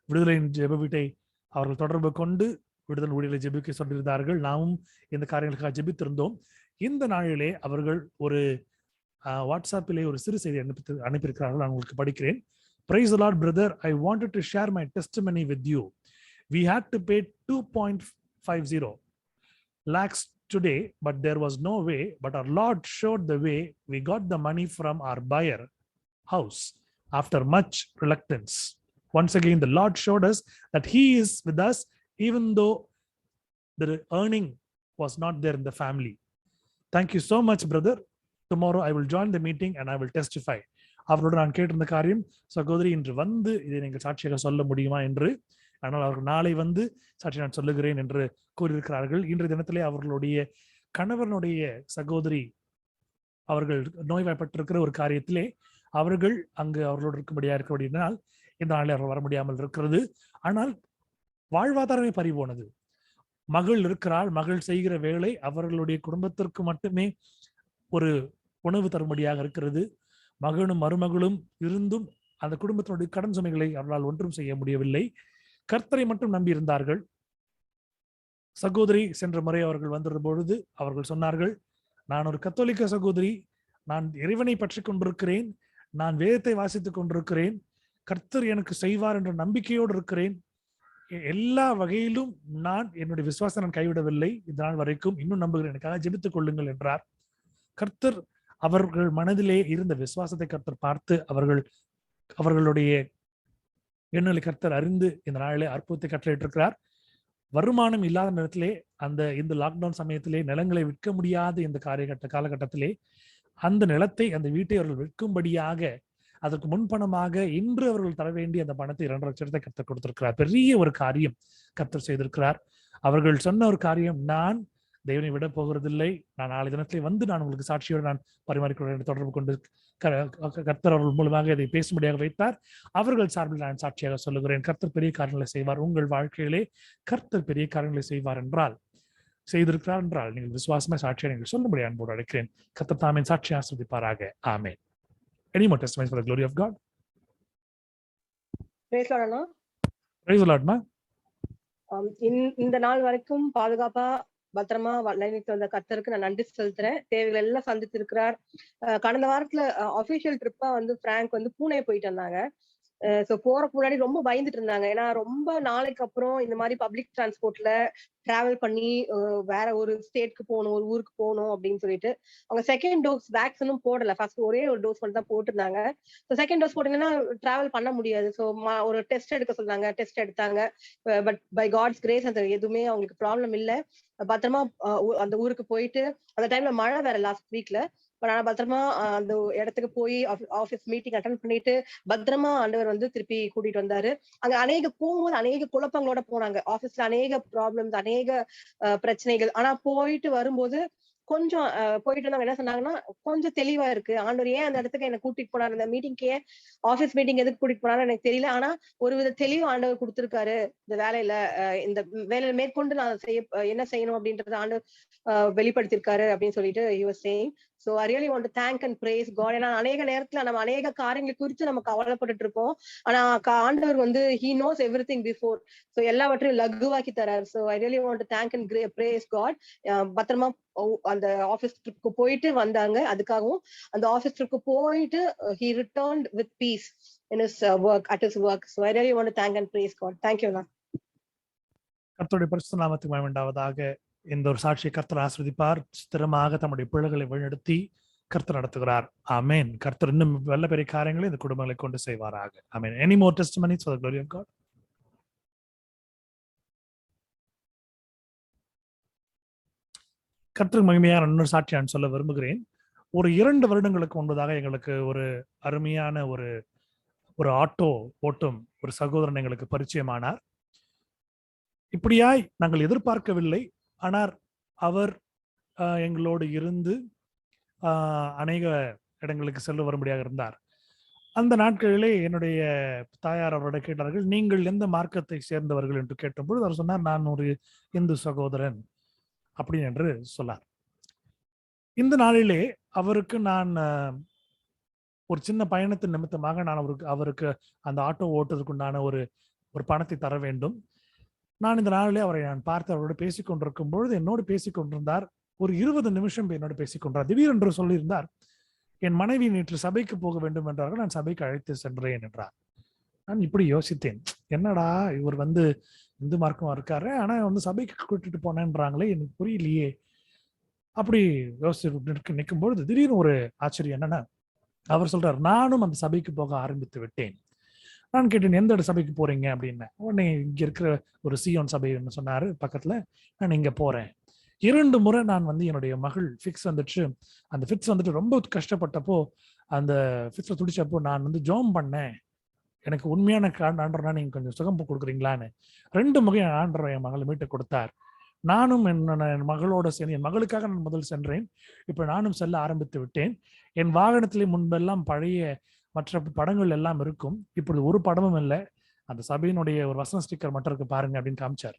விடுதலையின் ஜெப வீட்டை அவர்கள் தொடர்பு கொண்டு விடுதலை ஊழியர்களை ஜெபிக்க சொல்லியிருந்தார்கள். நாமும் இந்த காரியங்களுக்காக ஜெபித்திருந்தோம். இந்த நாளிலே அவர்கள் ஒரு வாட்ஸ்அப்பிலே ஒரு சிறு செய்தி அனுப்பியிருக்கிறார்கள். நான் உங்களுக்கு படிக்கிறேன். Praise the Lord, brother. I wanted to share my testimony with you. We had to pay 2.50 lakhs today, but there was no way. But our Lord showed the way. We got the money from our buyer house after much reluctance. Once again, the Lord showed us that He is with us, even though the earning was not there in the family. Thank you so much, brother. Tomorrow I will join the meeting and I will testify. அவரோடு நான் கேட்டிருந்த காரியம், சகோதரி இன்று வந்து இதை நீங்கள் சாட்சியாக சொல்ல முடியுமா என்று. ஆனால் அவர்கள் நாளை வந்து சாட்சி நான் சொல்லுகிறேன் என்று கூறியிருக்கிறார்கள். இன்றைய தினத்திலே அவர்களுடைய கணவனுடைய சகோதரி அவர்கள் நோய்வாய்ப்பட்டிருக்கிற ஒரு காரியத்திலே அவர்கள் அங்கு அவர்களோடு இருக்கும்படியா இருக்கிறபடியால் இந்த நாளில் அவர்கள் வர முடியாமல் இருக்கிறது. ஆனால் வாழ்வாதாரமே பறிபோனது. மகள் இருக்கிறாள், மகள் செய்கிற வேலை அவர்களுடைய குடும்பத்திற்கு மட்டுமே ஒரு உணவு தரும்படியாக இருக்கிறது. மகனும் மருமகளும் இருந்தும் அந்த குடும்பத்தினுடைய கடன் சுமைகளை அவர்களால் ஒன்றும் செய்ய முடியவில்லை. கர்த்தரை மட்டும் நம்பி இருந்தார்கள். சகோதரி சென்ற முறை அவர்கள் வந்திருந்த பொழுது அவர்கள் சொன்னார்கள், நான் ஒரு கத்தோலிக்க சகோதரி, நான் இறைவனை பற்றி கொண்டிருக்கிறேன், நான் வேதத்தை வாசித்துக் கொண்டிருக்கிறேன், கர்த்தர் எனக்கு செய்வார் என்ற நம்பிக்கையோடு இருக்கிறேன், எல்லா வகையிலும் நான் என்னுடைய விசுவாசத்தை நான் கைவிடவில்லை, இந்த நாள் வரைக்கும் இன்னும் நம்புகிறேன், எனக்காக ஜெபித்துக் கொள்ளுங்கள் என்றார். கர்த்தர் அவர்கள் மனதிலே இருந்த விசுவாசத்தை கர்த்தர் பார்த்து அவர்களுடைய எண்ணங்களை கர்த்தர் அறிந்து இந்த நாளிலே அற்புதத்தை கட்டளையிட்டிருக்கிறார். வருமானம் இல்லாத நேரத்திலே இந்த லாக்டவுன் சமயத்திலே நிலங்களை விற்க முடியாத இந்த காலகட்டத்திலே அந்த நிலத்தை அந்த வீட்டை அவர்கள் விற்கும்படியாக அதற்கு முன்பணமாக இன்று அவர்கள் தர வேண்டிய அந்த பணத்தை 2 லட்சத்தை கர்த்தர் கொடுத்திருக்கிறார். பெரிய ஒரு காரியம் கர்த்தர் செய்திருக்கிறார். அவர்கள் சொன்ன ஒரு காரியம், நான் தேவனை விட போகிறதில்லை, நான் நாளை தினத்திலே வந்து நான் உங்களுக்கு சாட்சியோடு நான் பரிமாறிக்கொள்ள தொடர்பு கொண்டு கர்த்தர் அவர்கள் மூலமாக இதை பேசும்படியாக வைத்தார். அவர்கள் சார்பில் நான் சாட்சியாக சொல்லுகிறேன், கர்த்தர் பெரிய காரியங்களை செய்வார். உங்கள் வாழ்க்கையிலே கர்த்தர் பெரிய காரியங்களை செய்வார் என்றால், செய்திருக்கிறார் என்றால் நீங்கள் விசுவாசமா சாட்சியை நீங்கள் சொல்லும்படி அன்போடு அழைக்கிறேன். கர்த்தர் தாமே சாட்சியை ஆசீர்வதிப்பாராக. ஆமென். Any more testimonies for the glory of God? Praise Lord Anna. Praise the Lord, ma. இந்த நாள் வரைக்கும் பாதுகாப்பா பத்திரமா லைனுக்கு வந்த கர்த்தருக்கு நான் நன்றி செலுத்துறேன். தேவைகள் எல்லாம் சந்தித்து இருக்கிறார். கடந்த வாரத்துல அபிஷியல் ட்ரிப்பா வந்து பிராங்க் வந்து பூனே போயிட்டு வந்தாங்க. சோ போறதுக்கு முன்னாடி ரொம்ப பயந்துட்டு இருந்தாங்க. ஏன்னா ரொம்ப நாளைக்கு அப்புறம் இந்த மாதிரி பப்ளிக் டிரான்ஸ்போர்ட்ல டிராவல் பண்ணி வேற ஒரு ஸ்டேட்க்கு போகணும், ஒரு ஊருக்கு போகணும் அப்படின்னு சொல்லிட்டு அவங்க செகண்ட் டோஸ் வேக்சினும் போடல. ஃபர்ஸ்ட் ஒரே ஒரு டோஸ் மட்டும் தான் போட்டிருந்தாங்க. செகண்ட் டோஸ் போட்டீங்கன்னா டிராவல் பண்ண முடியாது. ஸோ ஒரு டெஸ்ட் எடுக்க சொன்னாங்க. டெஸ்ட் எடுத்தாங்க. பட் பை காட்ஸ் கிரேஸ் அந்த எதுவுமே அவங்களுக்கு ப்ராப்ளம் இல்லை. பத்திரமா அந்த ஊருக்கு போயிட்டு, அந்த டைம்ல மழை வேற லாஸ்ட் வீக்ல, ஆனா பத்திரமா அந்த இடத்துக்கு போய் ஆபீஸ் மீட்டிங் அட்டென்ட் பண்ணிட்டு பத்திரமா ஆண்டவர் வந்து திருப்பி கூட்டிட்டு வந்தாரு. அங்க போகும்போது அநேக குழப்பங்களோட போனாங்க. ஆபீஸ்ல அநேக ப்ராப்ளம்ஸ், அநேக பிரச்சனைகள். ஆனா போயிட்டு வரும்போது கொஞ்சம் போயிட்டு வந்தவங்க என்ன சொன்னாங்கன்னா, கொஞ்சம் தெளிவா இருக்கு. ஆண்டவர் ஏன் அந்த இடத்துக்கு என்ன கூட்டிட்டு போனாரு, இந்த மீட்டிங்க்கு ஆபீஸ் மீட்டிங் எதுக்கு கூட்டிட்டு போனாரு எனக்கு தெரியல. ஆனா ஒரு வித தெளிவு ஆண்டவர் கொடுத்திருக்காரு. இந்த இந்த வேலையில மேற்கொண்டு நான் என்ன செய்யணும் அப்படின்றத ஆண்டவர் வெளிப்படுத்திருக்காரு அப்படின்னு சொல்லிட்டு he was saying. So I really want to thank and praise God. ஏன்னா அநேக நேரத்துல நம்ம அநேக காரியங்களை குறித்து நம்ம கவலைப்பட்டுட்டு இருப்போம். ஆனா ஆண்டவர் வந்து he knows everything before. So எல்லாவற்றையும் லகுவாக்கி தரார். So I really want to thank and praise God. பத்திரமா அந்த ஆபீஸ் ட்ரிப்க்கு போயிட்டு வந்தாங்க. அதுக்காகவும் அந்த ஆபீஸ் ட்ரிப்க்கு போயிட்டு he returned with peace in his work, at his work. So I really want to thank and praise God. Thank you. கர்த்தருடைய பரிசுத்த நாமத்துக்கு மகிமை உண்டாவதாக. இந்த ஒரு சாட்சியை கர்த்தர் ஆசீர்வதிப்பார். ஸ்திரமாக தம்முடைய பிள்ளைகளை வழிநடத்தி கர்த்தர் நடத்துகிறார். ஆமென். கர்த்தர் இன்னும் நல்ல பெரிய காரியங்களை இந்த குடும்பங்களை கொண்டு செய்வாராக. ஆமென். Any more testimonies for the glory of God? கர்த்தருக்கு மகிமையான இன்னொரு சாட்சி நான் சொல்ல விரும்புகிறேன். ஒரு 2 வருடங்களுக்கு முன்பதாக எங்களுக்கு ஒரு அருமையான ஒரு ஆட்டோ ஓட்டும் ஒரு சகோதரன் எங்களுக்கு பரிச்சயமானார். இப்படியாய் நாங்கள் எதிர்பார்க்கவில்லை. ஆனால் அவர் எங்களோடு இருந்து அநேக இடங்களுக்கு செல்ல வரும்படியாக இருந்தார். அந்த நாட்களிலே என்னுடைய தாயார் அவரோட கேட்டார்கள், நீங்கள் எந்த மார்க்கத்தை சேர்ந்தவர்கள் என்று கேட்டபொழுது அவர் சொன்னார், நான் ஒரு இந்து சகோதரன் அப்படி என்று சொன்னார். இந்த நாளிலே அவருக்கு நான் ஒரு சின்ன பயணத்தின் நிமித்தமாக நான் அவருக்கு அந்த ஆட்டோ ஓட்டுவதற்குண்டான ஒரு பணத்தை தர வேண்டும். நான் இந்த நாளிலே அவரை நான் பார்த்து அவரோடு பேசிக் கொண்டிருக்கும் பொழுது என்னோடு பேசிக் கொண்டிருந்தார். ஒரு 20 நிமிஷம் என்னோடு பேசிக் கொண்டார். திடீரென்று சொல்லியிருந்தார், என் மனைவி நேற்று சபைக்கு போக வேண்டும் என்றார்கள், நான் சபைக்கு அழைத்து சென்றேன் என்றார். நான் இப்படி யோசித்தேன், என்னடா இவர் இந்து மார்க்கமா இருக்காரு, ஆனா வந்து சபைக்கு கூட்டிட்டு போனேன்றாங்களே, எனக்கு புரியலையே. அப்படி யோசிச்சு நிற்கும்பொழுது திடீர்னு ஒரு ஆச்சரியம் என்னன்னா, அவர் சொல்றாரு, நானும் அந்த சபைக்கு போக ஆரம்பித்து விட்டேன். நான் கேட்டேன், எந்த சபைக்கு போறீங்க அப்படின்னு. உடனே இங்க இருக்கிற ஒரு சியோன் சபை சொன்னாரு பக்கத்துல, நான் இங்க போறேன். 2 முறை நான் வந்து என்னுடைய மகள் ஃபிக்ஸ் வந்துச்சு. அந்த ஃபிக்ஸ் வந்துட்டு ரொம்ப கஷ்டப்பட்டப்போ, அந்த ஃபிக்ஸை துடிச்சப்போ நான் வந்து ஜோம் பண்ணேன். எனக்கு உண்மையான ஆண்டவர்னா நீங்க கொஞ்சம் சுகம் கொடுக்குறீங்களான்னு. 2 முறை ஆண்டவர் என் மகளை மீட்டு கொடுத்தார். நானும் என் மகளோட சேர்ந்து, என் மகளுக்காக நான் முதல் சென்றேன். இப்ப நானும் செல்ல ஆரம்பித்து விட்டேன். என் வாகனத்திலே முன்பெல்லாம் பழைய மற்ற படங்கள் எல்லாம் இருக்கும். இப்படி ஒரு படமும் இல்லை. அந்த சபையினுடைய ஒரு வசன ஸ்டிக்கர் மட்டும் இருக்கு பாருங்க அப்படின்னு காமிச்சார்.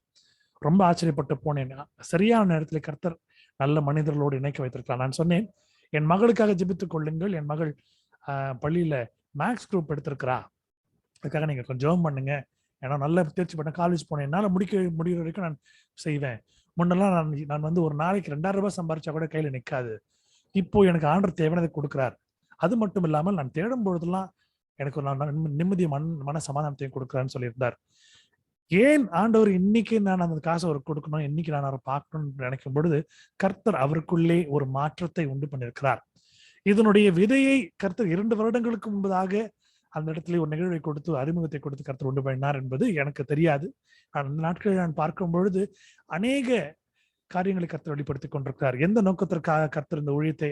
ரொம்ப ஆச்சரியப்பட்டு போனேன். சரியான நேரத்துல கர்த்தர் நல்ல மனிதர்களோடு இணைக்க வைத்திருக்கலாம். நான் சொன்னேன், என் மகளுக்காக ஜெபித்துக் கொள்ளுங்கள். என் மகள் பள்ளியில மேக்ஸ் குரூப் எடுத்திருக்கிறா, அதுக்காக நீங்க கொஞ்சம் ஜெபம் பண்ணுங்க. ஏன்னா நல்ல தேர்ச்சி பண்ண காலேஜ் போனேன், என்னால முடிகிற வரைக்கும் நான் செய்வேன். முன்னெல்லாம் நான் வந்து ஒரு நாளைக்கு 2000 ரூபாய் சம்பாரிச்சா கூட கையில நிற்காது. இப்போ எனக்கு ஆண்டவர் தேவையானதை கொடுக்கிறார். அது மட்டும் இல்லாமல் நான் தேடும் பொழுதெல்லாம் எனக்கு ஒரு நிம்மதிய மன சமாதானத்தையும் கொடுக்குறான்னு சொல்லியிருந்தார். ஏன் ஆண்டவர் இன்னைக்கு நான் அந்த காசை அவருக்கு கொடுக்கணும், இன்னைக்கு நான் அவரை பார்க்கணும்னு நினைக்கும் பொழுது கர்த்தர் அவருக்குள்ளே ஒரு மாற்றத்தை உண்டு பண்ணியிருக்கிறார். இதனுடைய விதையை கர்த்தர் 2 வருடங்களுக்கு முன்பதாக அந்த இடத்துல ஒரு நிகழ்வை கொடுத்து, அறிமுகத்தை கொடுத்து கர்த்தர் உண்டு பண்ணினார் என்பது எனக்கு தெரியாது. அந்த நாட்களில் நான் பார்க்கும் பொழுது அநேக காரியங்களை கர்த்தர் வெளிப்படுத்திக் கொண்டிருக்கிறார். எந்த நோக்கத்திற்காக கர்த்தர் இந்த ஊழியத்தை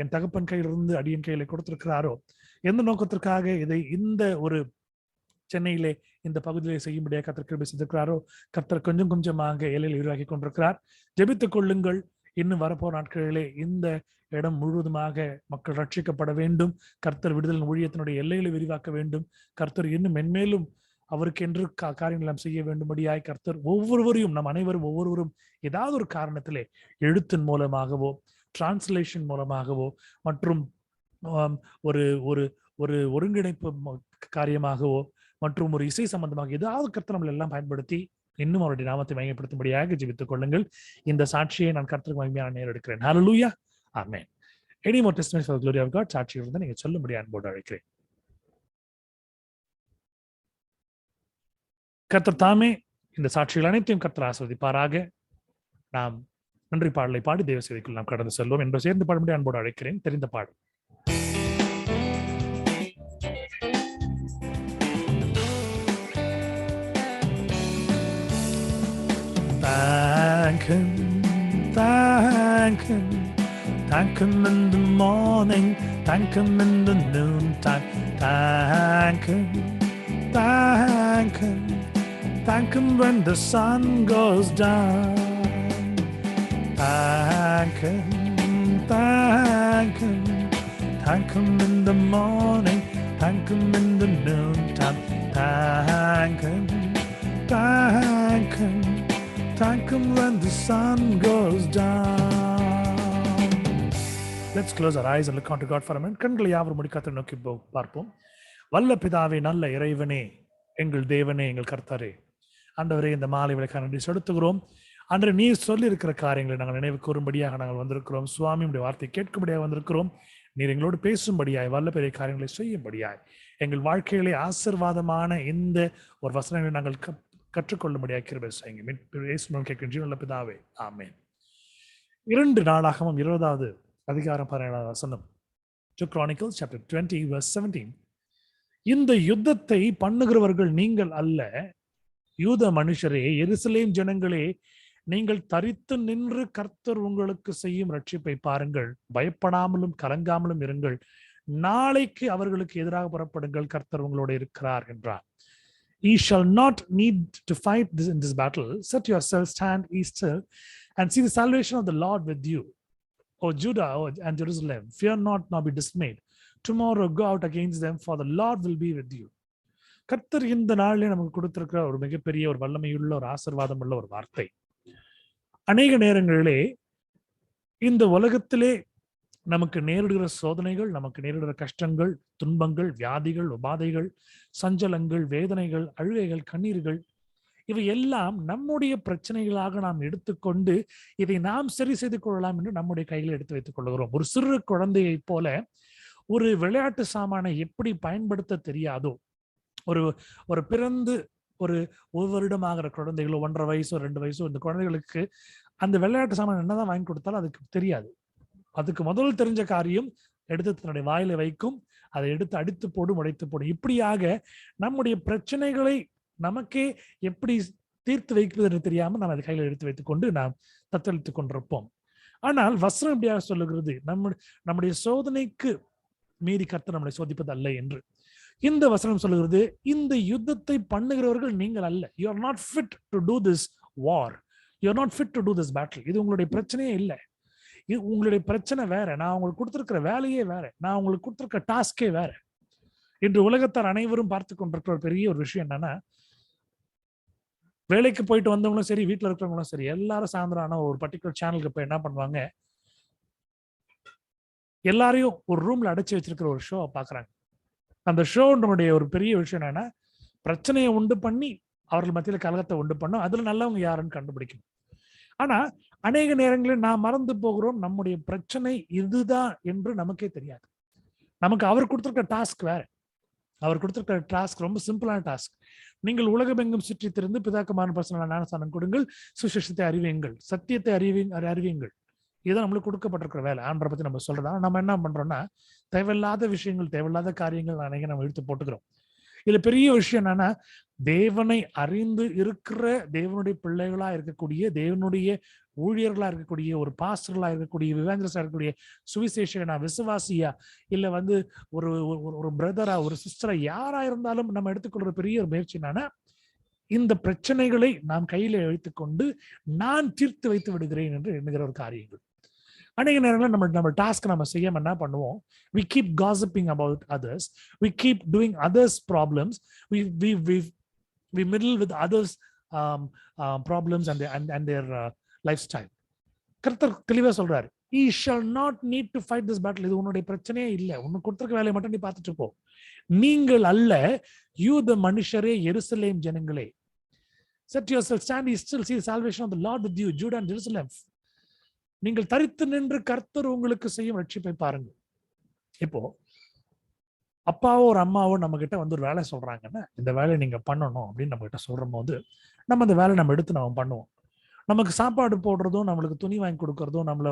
என் தகப்பன் கையிலிருந்து அடியன் கையில கொடுத்திருக்கிறாரோ, எந்த நோக்கத்திற்காக இதை இந்த ஒரு சென்னையிலே இந்த பகுதியிலே செய்யும்படியாக கர்த்தர் கிருபை செய்திருக்கிறாரோ, கர்த்தர் கொஞ்சம் கொஞ்சமாக எல்லையில் விரிவாக்கி கொண்டிருக்கிறார். ஜெபித்துக் கொள்ளுங்கள். இன்னும் வரப்போற நாட்களிலே இந்த இடம் முழுவதுமாக மக்கள் ரட்சிக்கப்பட வேண்டும். கர்த்தர் விடுதலை ஊழியத்தினுடைய எல்லைகளை விரிவாக்க வேண்டும். கர்த்தர் இன்னும் மென்மேலும் அவருக்கென்று காரியங்கள் நாம் செய்ய வேண்டும்படியாய் கர்த்தர் ஒவ்வொருவரையும், நம் அனைவரும் ஒவ்வொருவரும் ஏதாவது ஒரு காரணத்திலே எழுத்தின் மூலமாகவோ, டிரான்ஸ்லேஷன் மூலமாகவோ, மற்றும் ஒரு ஒரு ஒரு ஒருங்கிணைப்பு காரியமாகவோ, மற்றும் ஒரு இசை சம்பந்தமாக ஏதாவது கர்த்தர் நம்மளை எல்லாம் பயன்படுத்தி இன்னும் அவருடைய நாமத்தை மையப்படுத்தும்படியாக ஜெபித்துக் கொள்ளுங்கள். இந்த சாட்சியை நான் கர்த்தருக்கு மகிமையான நேரம் எடுக்கிறேன். ஹல்லேலூயா, ஆமென். Any more testimonies for the glory of God? சாட்சி இருந்தால் நீங்க சொல்லும்படி அன்போடு அழைக்கிறேன். கர்த்தர் தாமே இந்த சாட்சிகள் அனைத்தையும் கர்த்தர் ஆசீர்வதிப்பாராக. நாம் நன்றி பாடலை பாடி தேவ சேவைக்குள் நாம் கடந்து செல்வோம் என்று சேர்ந்து பாடும்படி அன்போடு அழைக்கிறேன். தெரிந்த பாடல். Thank him, thank him, thank him in the morning, thank him in the noontime, thank him, thank him, thank him when the sun goes down, thank him, thank him, thank him in the morning, thank him in the noontime, thank him, thank him, thank him when the sun goes down. Let's close our eyes and look unto God for a minute. கண்களை யாவர் முடிக்காத நோக்கி பார்ப்போம். வல்ல பிதாவே, நல்ல இறைவனே, எங்கள் தேவனே, எங்கள் கர்த்தரே, ஆண்டவரே, இந்த மாலை விளக்காக நன்றி செலுத்துகிறோம். அன்று நீர் சொல்லி இருக்கிற காரியங்களை நாங்கள் நினைவு கூறும்படியாக நாங்கள் வந்திருக்கிறோம். சுவாமி உடைய வார்த்தை கேட்கும்படியாக வந்திருக்கிறோம். நீர் எங்களோடு பேசும்படியாய், வல்ல பெரிய காரியங்களை செய்யும்படியாய், எங்கள் வாழ்க்கையிலே ஆசீர்வாதமான இந்த ஒரு வசனங்களை நாங்கள் கற்றுக்கொள்ளும்படியாக கிருபை செய்யுங்க. இயேசுவின் கேட்கிற ஜீவனுள்ள பிதாவே, ஆமென். 2 நாளாகமம் 20வது அதிகாரம் 17வது வசனம். 2 Chronicles chapter 20 verse 17. இந்த யுத்தத்தை பண்ணுகிறவர்கள் நீங்கள் அல்ல, யூத மனுஷரே, எருசலேம் ஜனங்களே, நீங்கள் தரித்து நின்று கர்த்தர் உங்களுக்கு செய்யும் ரட்சிப்பை பாருங்கள். பயப்படாமலும் கலங்காமலும் இருங்கள். நாளைக்கு அவர்களுக்கு எதிராக புறப்படுங்கள், கர்த்தர் உங்களோடு இருக்கிறார் என்றார். Ye shall not need to fight in this battle. Set yourselves, stand ye still, and see the salvation of the Lord with you. O Judah and Jerusalem, fear not, nor be dismayed. Tomorrow go out against them, for the Lord will be with you. கர்த்தர் இந்த நாளிலே நமக்கு கொடுத்திருக்கிற ஒரு மிகப்பெரிய ஒரு வல்லமையுள்ள ஒரு ஆசீர்வாதம் உள்ள ஒரு வார்த்தை. அநேக நேரங்களிலே இந்த உலகத்திலே நமக்கு நேரிடுகிற சோதனைகள், நமக்கு நேரிடுகிற கஷ்டங்கள், துன்பங்கள், வியாதிகள், உபாதைகள், சஞ்சலங்கள், வேதனைகள், அழுகைகள், கண்ணீர்கள், இவை எல்லாம் நம்முடைய பிரச்சனைகளாக நாம் எடுத்துக்கொண்டு இதை நாம் சரி செய்து கொள்ளலாம் என்று நம்முடைய கையில் எடுத்து வைத்துக் கொள்கிறோம். ஒரு சிறு குழந்தையை போல ஒரு விளையாட்டு சாமானை எப்படி பயன்படுத்த தெரியாதோ, ஒரு பிறந்து ஒரு வருடம் ஆகிற குழந்தைகளோ 1.5 வயசோ 2 வயசோ இந்த குழந்தைகளுக்கு அந்த விளையாட்டு சாமான் என்னதான் வாங்கி கொடுத்தாலும் அதுக்கு தெரியாது. அதுக்கு முதல் தெரிஞ்ச காரியம் எடுத்து தன்னுடைய வாயில வைக்கும், அதை எடுத்து அடித்து போடும், உடைத்து போடும். இப்படியாக நம்முடைய பிரச்சனைகளை நமக்கே எப்படி தீர்த்து வைப்பது என்று தெரியாமல் நாம் அதை கையில் எடுத்து வைத்துக் கொண்டு நாம் தத்தளித்துக் கொண்டிருப்போம். ஆனால் வசனம் எப்படியாக சொல்லுகிறது, நம்முடைய சோதனைக்கு மீறி கர்த்தர் நம்மளை சோதிப்பது அல்ல என்று. இந்த வசனம் சொல்லுகிறது, இந்த யுத்தத்தை பண்ணுகிறவர்கள் நீங்கள் அல்ல. You are not fit to do this war, you are not fit to do this battle. இது உங்களுடைய பிரச்சனையே இல்லை. இது உங்களுடைய பிரச்சனை வேற, நான் உங்களுக்கு கொடுத்திருக்கிற வேலையே வேற, நான் உங்களுக்கு கொடுத்திருக்கிற டாஸ்கே வேற. இன்று உலகத்தார் அனைவரும் பார்த்து கொண்டிருக்கிற ஒரு பெரிய ஒரு விஷயம் என்னன்னா, வேலைக்கு போயிட்டு வந்தவங்களும் சரி, வீட்டுல இருக்கிறவங்களும் சரி, எல்லாரும் சாயந்தரம் ஆனா ஒரு பர்டிகுலர் சேனலுக்கு போய் என்ன பண்ணுவாங்க, எல்லாரையும் ஒரு ரூம்ல அடைச்சு வச்சிருக்கிற ஒரு ஷோ பாக்குறாங்க. அந்த ஷோனுடைய ஒரு பெரிய விஷயம் என்னன்னா, பிரச்சனையை உண்டு பண்ணி அவர்கள் மத்தியில கலகத்தை உண்டு பண்ணும், அதுல நல்லவங்க யாருன்னு கண்டுபிடிக்கணும். ஆனா அநேக நேரங்களில் நாம் மறந்து போகிறோம், நம்முடைய பிரச்சனை இதுதான் என்று நமக்கே தெரியாது. நமக்கு அவர் கொடுத்திருக்கிற டாஸ்க் வேற. அவர் கொடுத்திருக்கிற டாஸ்க் ரொம்ப சிம்பிளான டாஸ்க். நீங்கள் உலகமெங்கும் சுற்றி திரிந்து பிதாக்குமாரன் பர்சனல் ஞானஸ்தானம் கொடுங்கள், சுவிசேஷத்தை அறிவியுங்கள், சத்தியத்தை அறிவியுங்கள். இதுதான் நம்மளுக்கு கொடுக்கப்பட்டிருக்கிற வேலை. ஆண்டரை பத்தி நம்ம சொல்றதா நம்ம என்ன பண்றோம்னா, தேவையில்லாத விஷயங்கள், தேவையில்லாத காரியங்கள் அநேக நம்ம இழுத்து போட்டுக்கிறோம். இதுல பெரிய விஷயம் என்னன்னா, தேவனை அறிந்து இருக்கிற தேவனுடைய பிள்ளைகளா இருக்கக்கூடிய, தேவனுடைய ஊழியர்களா இருக்கக்கூடிய, ஒரு பாஸ்டர்களா இருக்கக்கூடிய, விவாஞ்சலிஸ்டா இருக்கக்கூடிய, சுவிசேஷகனா, விசுவாசியா, இல்ல ஒரு ஒரு பிரதரா, ஒரு சிஸ்டரா, யாரா இருந்தாலும் நம்ம எடுத்துக்கொள்ற பெரிய ஒரு முயற்சி என்னன்னா, இந்த பிரச்சனைகளை நாம் கையில வைத்துக்கொண்டு நான் தீர்த்து வைத்து விடுகிறேன் என்று எண்ணுகிற ஒரு காரியங்கள். அநேக நேரங்களில் நம்ம டாஸ்க் நம்ம செய்யாம என்ன பண்ணுவோம், we keep gossiping about others, we keep doing others problems, we meddle with others problems and their lifestyle. கர்த்தர் தெளிவா சொல்றாரு, he shall not need to fight this battle. இது உன்னுடைய பிரச்சனையே இல்லை, உனக்கு கொடுத்திருக்க வேலையை மட்டும் நீ பார்த்துட்டு போ. நீங்கள் அல்ல, யூத மனுஷரே, எருசலேம் ஜனங்களே, set yourself, stand ye still, see the salvation of the Lord with you, Judah and Jerusalem. நீங்கள் தரித்து நின்று கர்த்தர் உங்களுக்கு செய்யும் ரட்சிப்பை பாருங்கள். இப்போ அப்பாவோ ஒரு அம்மாவோ நம்ம கிட்ட ஒரு வேலை சொல்றாங்கன்னா, இந்த வேலையை நீங்க பண்ணணும் அப்படின்னு நம்ம கிட்ட சொல்ற போது நம்ம அந்த வேலை நம்ம எடுத்து நம்ம பண்ணுவோம். நமக்கு சாப்பாடு போடுறதும், நம்மளுக்கு துணி வாங்கி கொடுக்கறதும், நம்மளை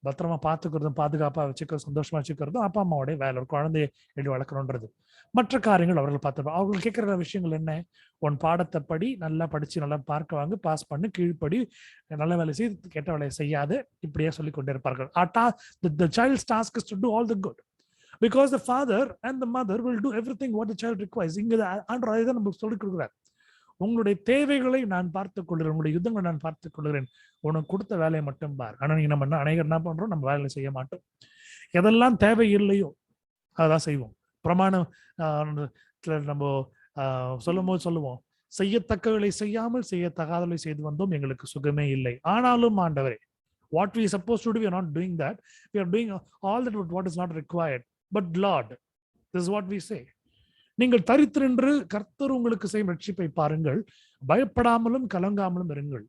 பத்திரமா பாத்துக்கிறதும், பாதுகாப்பா வச்சுக்கிறதும், சந்தோஷமா வச்சுக்கிறதும் அப்பா அம்மாவோடைய வேலை. ஒரு குழந்தைய எப்படி வளர்க்கணுன்றது, மற்ற காரியங்கள் அவர்கள் பார்த்து. அவர்கள் கேட்கிற விஷயங்கள் என்ன, உன் பாடத்தை படி, நல்லா படிச்சு நல்லா பார்க்க வாங்க, பாஸ் பண்ணு, கீழ்ப்படி, நல்ல வேலை செய்து, கெட்ட வேலையை செய்யாது, இப்படியே சொல்லி கொண்டே இருப்பார்கள். The child's task is to do all the good, because the father and the mother will do everything what the child requires. இங்க ஆண்டவர் தான் நமக்கு சொல்லிக் கொடுக்குறார். உங்களுடைய தேவைகளை நான் பார்த்துக் கொள்கிறேன், உங்களுடைய யுத்தங்களை நான் பார்த்துக் கொள்கிறேன், உனக்கு கொடுத்த வேலையை மட்டும் பார். ஆனா நீங்க நம்ம அநேகர் என்ன பண்றோம், நம்ம வேலையை செய்ய மாட்டோம். எதெல்லாம் தேவை இல்லையோ அதான் செய்வோம். பிரமாணம் நம்ம சொல்லுவோம், செய்யத்தக்கவர்களை செய்யாமல் செய்யத்தகாதவர்களை செய்து வந்தோம், எங்களுக்கு சுகமே இல்லை. ஆனாலும் ஆண்டவரே, what we supposed to do, we are not doing that. We are doing all that what is not required. But Lord, this is what we say. நீங்கள் தரித்து நின்று கர்த்தர் உங்களுக்கு செய்யும் ரட்சிப்பை பாருங்கள், பயப்படாமலும் கலங்காமலும் இருங்கள்.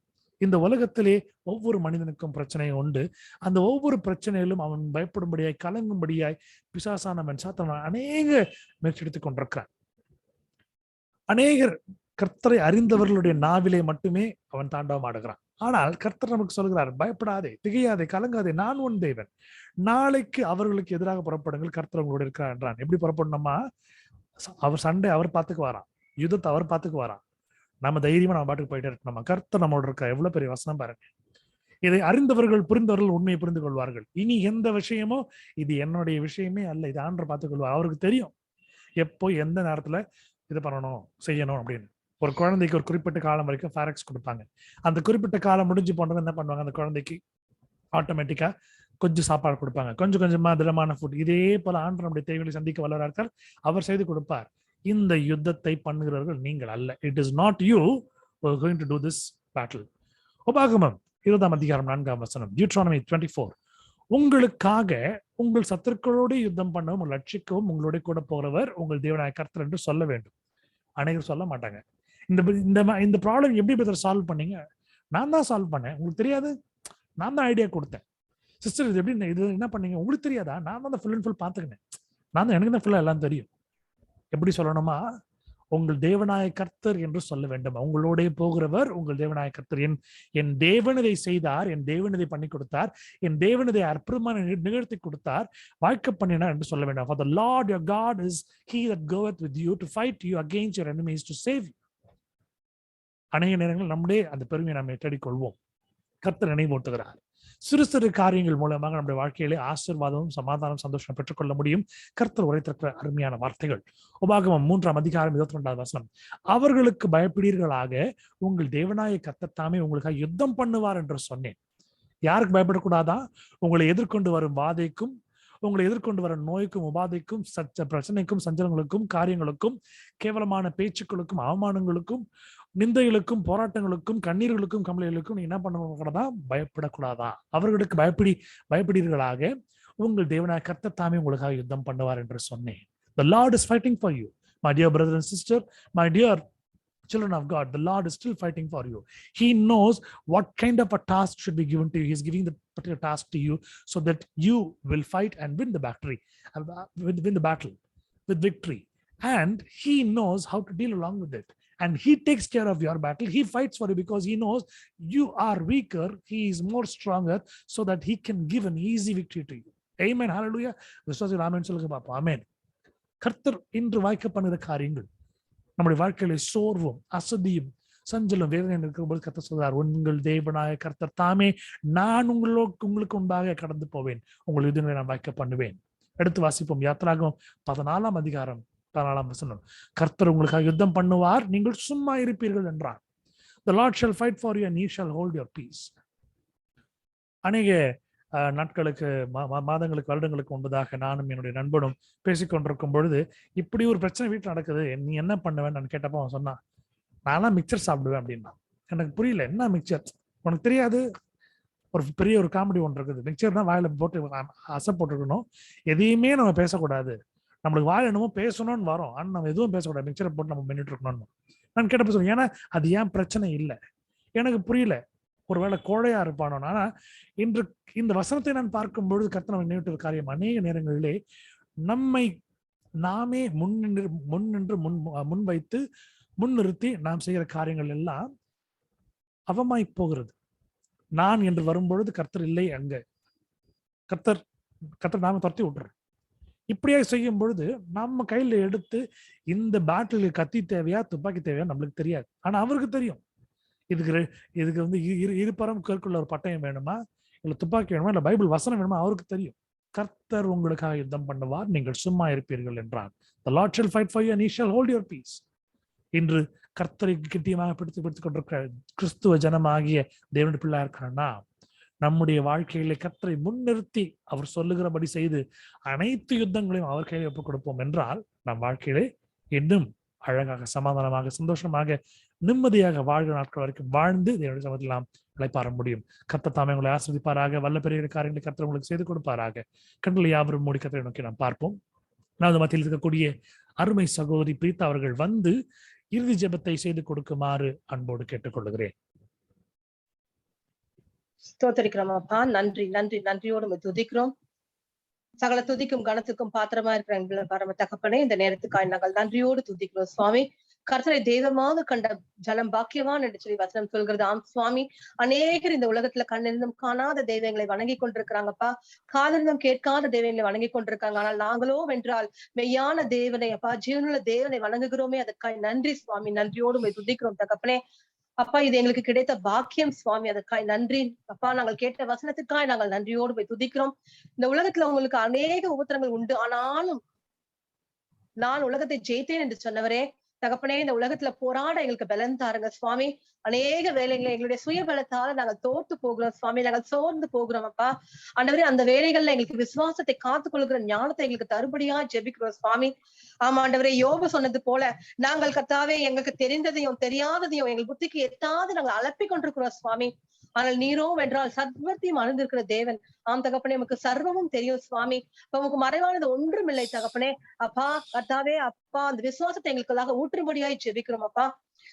இந்த உலகத்திலே ஒவ்வொரு மனிதனுக்கும் பிரச்சனை உண்டு. அந்த ஒவ்வொரு பிரச்சனையிலும் அவன் பயப்படும்படியாய், கலங்கும்படியாய் பிசாசானவன், சாத்தான் அநேக முயற்சி எடுத்துக் கொண்டிருக்கிறான். அநேகர் கர்த்தரை அறிந்தவர்களுடைய நாவிலே மட்டுமே அவன் தாண்டவம் ஆடுகிறான். ஆனால் கர்த்தர் நமக்கு சொல்கிறார், பயப்படாதே, திகையாதே, கலங்காதே, நான் உன் தேவன். நாளைக்கு அவர்களுக்கு எதிராக புறப்படுங்கள், கர்த்தர் உங்களோட இருக்கிறார் என்றான். எப்படி புறப்படணுமா, அவர் சண்டை அவர் பார்த்துக்கு வரான், யுத்தத்தை அவர் பார்த்துக்கு வரான். நம்ம தைரியமா நம்ம பாட்டுக்கு போயிட்டே இருக்கணும். நம்ம கர்த்தர் நம்மளோட இருக்க எவ்வளவு பெரிய வசனம் பாருங்க. இதை அறிந்தவர்கள், புரிந்தவர்கள் உண்மையை புரிந்து கொள்வார்கள். இனி எந்த விஷயமோ இது என்னுடைய விஷயமே அல்ல, இது ஆண்டவர் பார்த்துக் கொள்வார். அவருக்கு தெரியும் எப்போ எந்த நேரத்துல இது பண்ணணும், செய்யணும் அப்படின்னு. ஒரு குழந்தைக்கு ஒரு குறிப்பிட்ட காலம் வரைக்கும் ஃபாரெக்ஸ் கொடுப்பாங்க. அந்த குறிப்பிட்ட காலம் முடிஞ்சு போனது என்ன பண்ணுவாங்க, அந்த குழந்தைக்கு ஆட்டோமேட்டிக்கா கொஞ்சம் சாப்பாடு கொடுப்பாங்க, கொஞ்சம் கொஞ்சமா திடமான ஃபுட். இதே போல ஆண்டவர் நம்முடைய தேவைகளை சந்திக்க வல்லவராக அவர் செய்து கொடுப்பார். இந்த யுத்தத்தை பண்ணுகிறவர்கள் நீங்கள் அல்ல. It is not you who are going to do this battle. உபாகமம் 20ஆம் அதிகாரம் 4ஆம் வசனம், Deuteronomy 24. உங்களுக்காக உங்கள் சத்துருக்களோடு யுத்தம் பண்ணவும், உங்கள் ரட்சிக்கவும் உங்களோட கூட போகிறவர் உங்கள் தேவனாய கர்த்தர் என்று சொல்ல வேண்டும். அனைவரும் சொல்ல மாட்டாங்க. இந்த ப்ராப்ளம் எப்படி சால்வ் பண்ணீங்க, நான் தான் சால்வ் பண்ணேன், உங்களுக்கு தெரியாது, நான் தான் ஐடியா கொடுத்தேன். சிஸ்டர் இது எப்படி, இது என்ன பண்ணீங்க, உங்களுக்கு தெரியாதா, நான் தான் ஃபுல் அண்ட் ஃபுல் பார்த்துக்கினேன், நான் தான், எனக்கு தான் ஃபுல்லா எல்லாம் தெரியும். எப்படி சொல்லணுமா, உங்கள் தேவனாய கர்த்தர் என்று சொல்ல வேண்டும். உங்களோட போகிறவர் உங்கள் தேவனாய கர்த்தர். என் தேவன் இதை செய்தார், என் தேவன் இதை பண்ணி கொடுத்தார், என் தேவன் இதை அற்புதமான நிகழ்த்தி கொடுத்தார், வாய்க்க பண்ணினார் என்று சொல்ல வேண்டும். For the Lord your God is he that goeth with you to fight you against your enemies to save you. அநேக நேரங்கள் நம்முடைய அந்த பெருமையை நம்ம தேடிக்கொள்வோம். கர்த்தர் நினைவூட்டுகிறார். சிறு சிறு காரியங்கள் மூலமாக நம்முடைய வாழ்க்கையிலே ஆசீர்வாதமும் சமாதானம் சந்தோஷம் பெற்றுக்கொள்ள முடியும். கர்த்தர் உரைத்திருக்கிற அருமையான வார்த்தைகள். உபாகமம் 3:22 அவர்களுக்கு பயப்படீர்களாக, உங்கள் தேவனாய கர்த்தர் தாமே உங்களுக்காக யுத்தம் பண்ணுவார் என்று சொன்னேன். யாருக்கு பயப்படக்கூடாதா? உங்களை எதிர்கொண்டு வரும் வாதைக்கும், உங்களை எதிர்கொண்டு வரும் நோய்க்கும், உபாதைக்கும், பிரச்சனைக்கும், சஞ்சலங்களுக்கும், காரியங்களுக்கும், கேவலமான பேச்சுக்களுக்கும், அவமானங்களுக்கும், நிந்தைகளுக்கும், போராட்டங்களுக்கும், கண்ணீர்களுக்கும், கம்பளைகளுக்கும் நீ என்ன பண்ணக்கூடாதா? பயப்படக்கூடாதா? அவர்களுக்கு பயப்படீர்களாக, உங்கள் தேவனாய கர்த்தர் தாமே உங்களுக்காக யுத்தம் பண்ணுவார் என்று சொன்னேன். The Lord is fighting for you, my dear brother and sister, my dear children of God. The Lord is still fighting for you. He knows what kind of a task should be given to you. He is giving the particular task to you so that you will fight and win the battle with victory. And he knows how to deal along with it. And he takes care of your battle. He fights for you because he knows you are weaker. He is more stronger so that he can give an easy victory to you. Amen. Hallelujah. விசுவாசிகள் ஆமென் சொல்லுங்க பாப்போம். ஆமென். கர்த்தர் இன்று வாய்க்க பண்ணுகிற காரியங்கள் நம்முடைய வாழ்க்கையில சோர்வும், அசதியும், சஞ்சலம், வேதனை இருக்கும்போது கர்த்தர் சொல்றார், உங்கள் தேவனாய கர்த்தர் தாமே நான் உங்களுக்கு முன்பாக கடந்து போவேன், உங்கள் யுத்தங்களை நான் வாய்க்க பண்ணுவேன். எடுத்து வாசிப்போம். யாத்திராகமம் 14:14. கர்த்தர் உங்களுக்காக யுத்தம் பண்ணுவார், நீங்கள் சும்மா இருப்பீர்கள் என்றார். The Lord shall fight for you and he shall hold your peace. அநேக நாட்களுக்கு, மாதங்களுக்கு, வருடங்களுக்கு முன்பதாக நானும் என்னுடைய நண்பனும் பேசிக்கொண்டிருக்கும் பொழுது, இப்படி ஒரு பிரச்சனை வீட்டில் நடக்குது, நீ என்ன பண்ணுவேன்னு நான் கேட்டப்போ அவன் சொன்னான், நான்லாம் மிக்சர் சாப்பிடுவேன் அப்படின்னா. எனக்கு புரியல, என்ன மிக்சர்? உனக்கு தெரியாது? ஒரு பெரிய ஒரு காமெடி ஒன்று இருக்குது. மிக்சர் தான் வாயில போட்டு அசை போட்டுருக்கணும், எதையுமே நம்ம பேசக்கூடாது, நம்மளுக்கு வாயில் என்னமோ பேசணும்னு வரும், ஆனால் நம்ம எதுவும் பேசக்கூடாது, மிக்சரை போட்டு நம்ம பண்ணிட்டு இருக்கணும்னு நான் கேட்டப்ப சொல்லுவேன். ஏன்னா அது ஏன் பிரச்சனை இல்லை, எனக்கு புரியல. ஒருவேளை கோழையா இருப்பானோ. ஆனா இன்று இந்த வசனத்தை நான் பார்க்கும் பொழுது கர்த்தர் நம்ம நினைவுற்ற காரியம், அநேக நேரங்களிலே நம்மை நாமே முன்வைத்து முன்னிறுத்தி நாம் செய்கிற காரியங்கள் எல்லாம் அவமாய் போகிறது. நான் என்று வரும்பொழுது கர்த்தர் இல்லை, அங்க கர்த்தர் நாம துரத்தி விட்டுறோம். இப்படியே செய்யும் பொழுது நம்ம கையில எடுத்து இந்த பேட்டிலுக்கு கத்தி தேவையா துப்பாக்கி தேவையா நம்மளுக்கு தெரியாது. ஆனா அவருக்கு தெரியும். இதுக்கு வந்து இருபுறம் கற்குள்ள ஒரு பட்டயம் வேணுமா, இல்ல துப்பாக்கி வேணுமா, இல்ல பைபிள் வசனம் வேணுமா, அவருக்கு தெரியும். கர்த்தர் உங்களுக்காக யுத்தம் பண்ணுவார், நீங்கள் சும்மா இருப்பீர்கள் என்றார். The Lord shall fight for you and he shall hold your peace. இன்று கர்த்தரை கிட்டியமாக பிடித்துக் கொண்டிருக்கிற கிறிஸ்துவ ஜனமாகிய தேவனுடைய பிள்ளையா இருக்கிறான்னா, நம்முடைய வாழ்க்கையில கர்த்தரை முன்னிறுத்தி அவர் சொல்லுகிறபடி செய்து அனைத்து யுத்தங்களையும் அவர் கையில் ஒப்புக் கொடுப்போம் என்றால் நம் வாழ்க்கையிலே இன்னும் அழகாக, சமாதானமாக, சந்தோஷமாக, நிம்மதியாக வாழ்கிற நாட்கள் வரைக்கும் வாழ்ந்து தேவனுடைய சமூகத்தில் நாம் அழைப்பார முடியும். கர்த்தர் தாமே உங்களை ஆசீர்வதிப்பாராக. வல்ல பெரிய காரியங்களை கர்த்தர் உங்களுக்கு செய்து கொடுப்பாராக. கண்களை யாவரும் மூடி கர்த்தரை நோக்கி நாம் பார்ப்போம். நமது மத்தியில் இருக்கக்கூடிய அருமை சகோதரி பிரீதா அவர்கள் வந்து இறுதி ஜெபத்தை செய்து கொடுக்குமாறு அன்போடு கேட்டுக்கொள்கிறேன். ஸ்தோத்திரிக்கிறோம் அப்பா. நன்றி நன்றி நன்றியோடு துதிக்கிறோம். சகல துதிக்கும் கணத்துக்கும் பாத்திரமா இருக்கிற எங்களை பரம தகப்பனே, இந்த நேரத்துக்காய் நாங்கள் நன்றியோடு துதிக்கிறோம் சுவாமி. கர்த்தரை தெய்வமாக கண்ட ஜனம் பாக்கியவான் என்று சொல்லி வசனம் சொல்கிறது. ஆம் சுவாமி, அநேகர் இந்த உலகத்துல கண்ணிருந்தும் காணாத தெய்வங்களை வணங்கி கொண்டிருக்கிறாங்கப்பா, காதிருந்தும் கேட்காத தெய்வங்களை வணங்கி கொண்டிருக்காங்க. ஆனால் நாங்களோ வென்றால் மெய்யான தேவனை அப்பா, ஜீவனுள்ள தேவனை வணங்குகிறோமே, அதற்காய் நன்றி சுவாமி. நன்றியோடு துதிக்கிறோம் தகப்பனே. அப்பா, இது எங்களுக்கு கிடைத்த பாக்கியம் சுவாமி, அதற்காய் நன்றி அப்பா. நாங்கள் கேட்ட வசனத்துக்காய் நாங்கள் நன்றியோடு போய் துதிக்கிறோம். இந்த உலகத்துல உங்களுக்கு அநேக உபத்திரங்கள் உண்டு, ஆனாலும் நான் உலகத்தை ஜெயித்தேன் என்று சொன்னவரே தகப்பனே, இந்த உலகத்துல போராட எங்களுக்கு பலன் தாருங்க சுவாமி. அநேக வேலைகளை எங்களுடைய சுய பலத்தால நாங்கள் தோத்து போகிறோம் சுவாமி, நாங்கள் சோர்ந்து போகிறோம் அப்பா. ஆண்டவரே, அந்த வேலைகள்ல எங்களுக்கு விசுவாசத்தை காத்துக் கொள்கிற ஞானத்தை எங்களுக்கு தருபடியா ஜெபிக்கிறோம் சுவாமி. ஆமா ஆண்டவரே, யோபு சொன்னது போல நாங்கள் கர்த்தாவே எங்களுக்கு தெரிந்ததையும் தெரியாததையும் எங்கள் புத்திக்கு எட்டாது நாங்கள் அலப்பிக் கொண்டிருக்கிறோம் சுவாமி. ஆனால் நீரோ வென்றால் சர்வத்தையும் அறிந்திருக்கிற தேவன். ஆம் தகப்பனே, நமக்கு சர்வமும் தெரியும் சுவாமி. நமக்கு மறைவானது ஒன்றும் இல்லை தகப்பனே. அப்பா கர்த்தாவே, அப்பா அந்த விசுவாசத்தை எங்களுக்காக ஊற்றும்படியாய் ஜெபிக்கிறோம் அப்பா.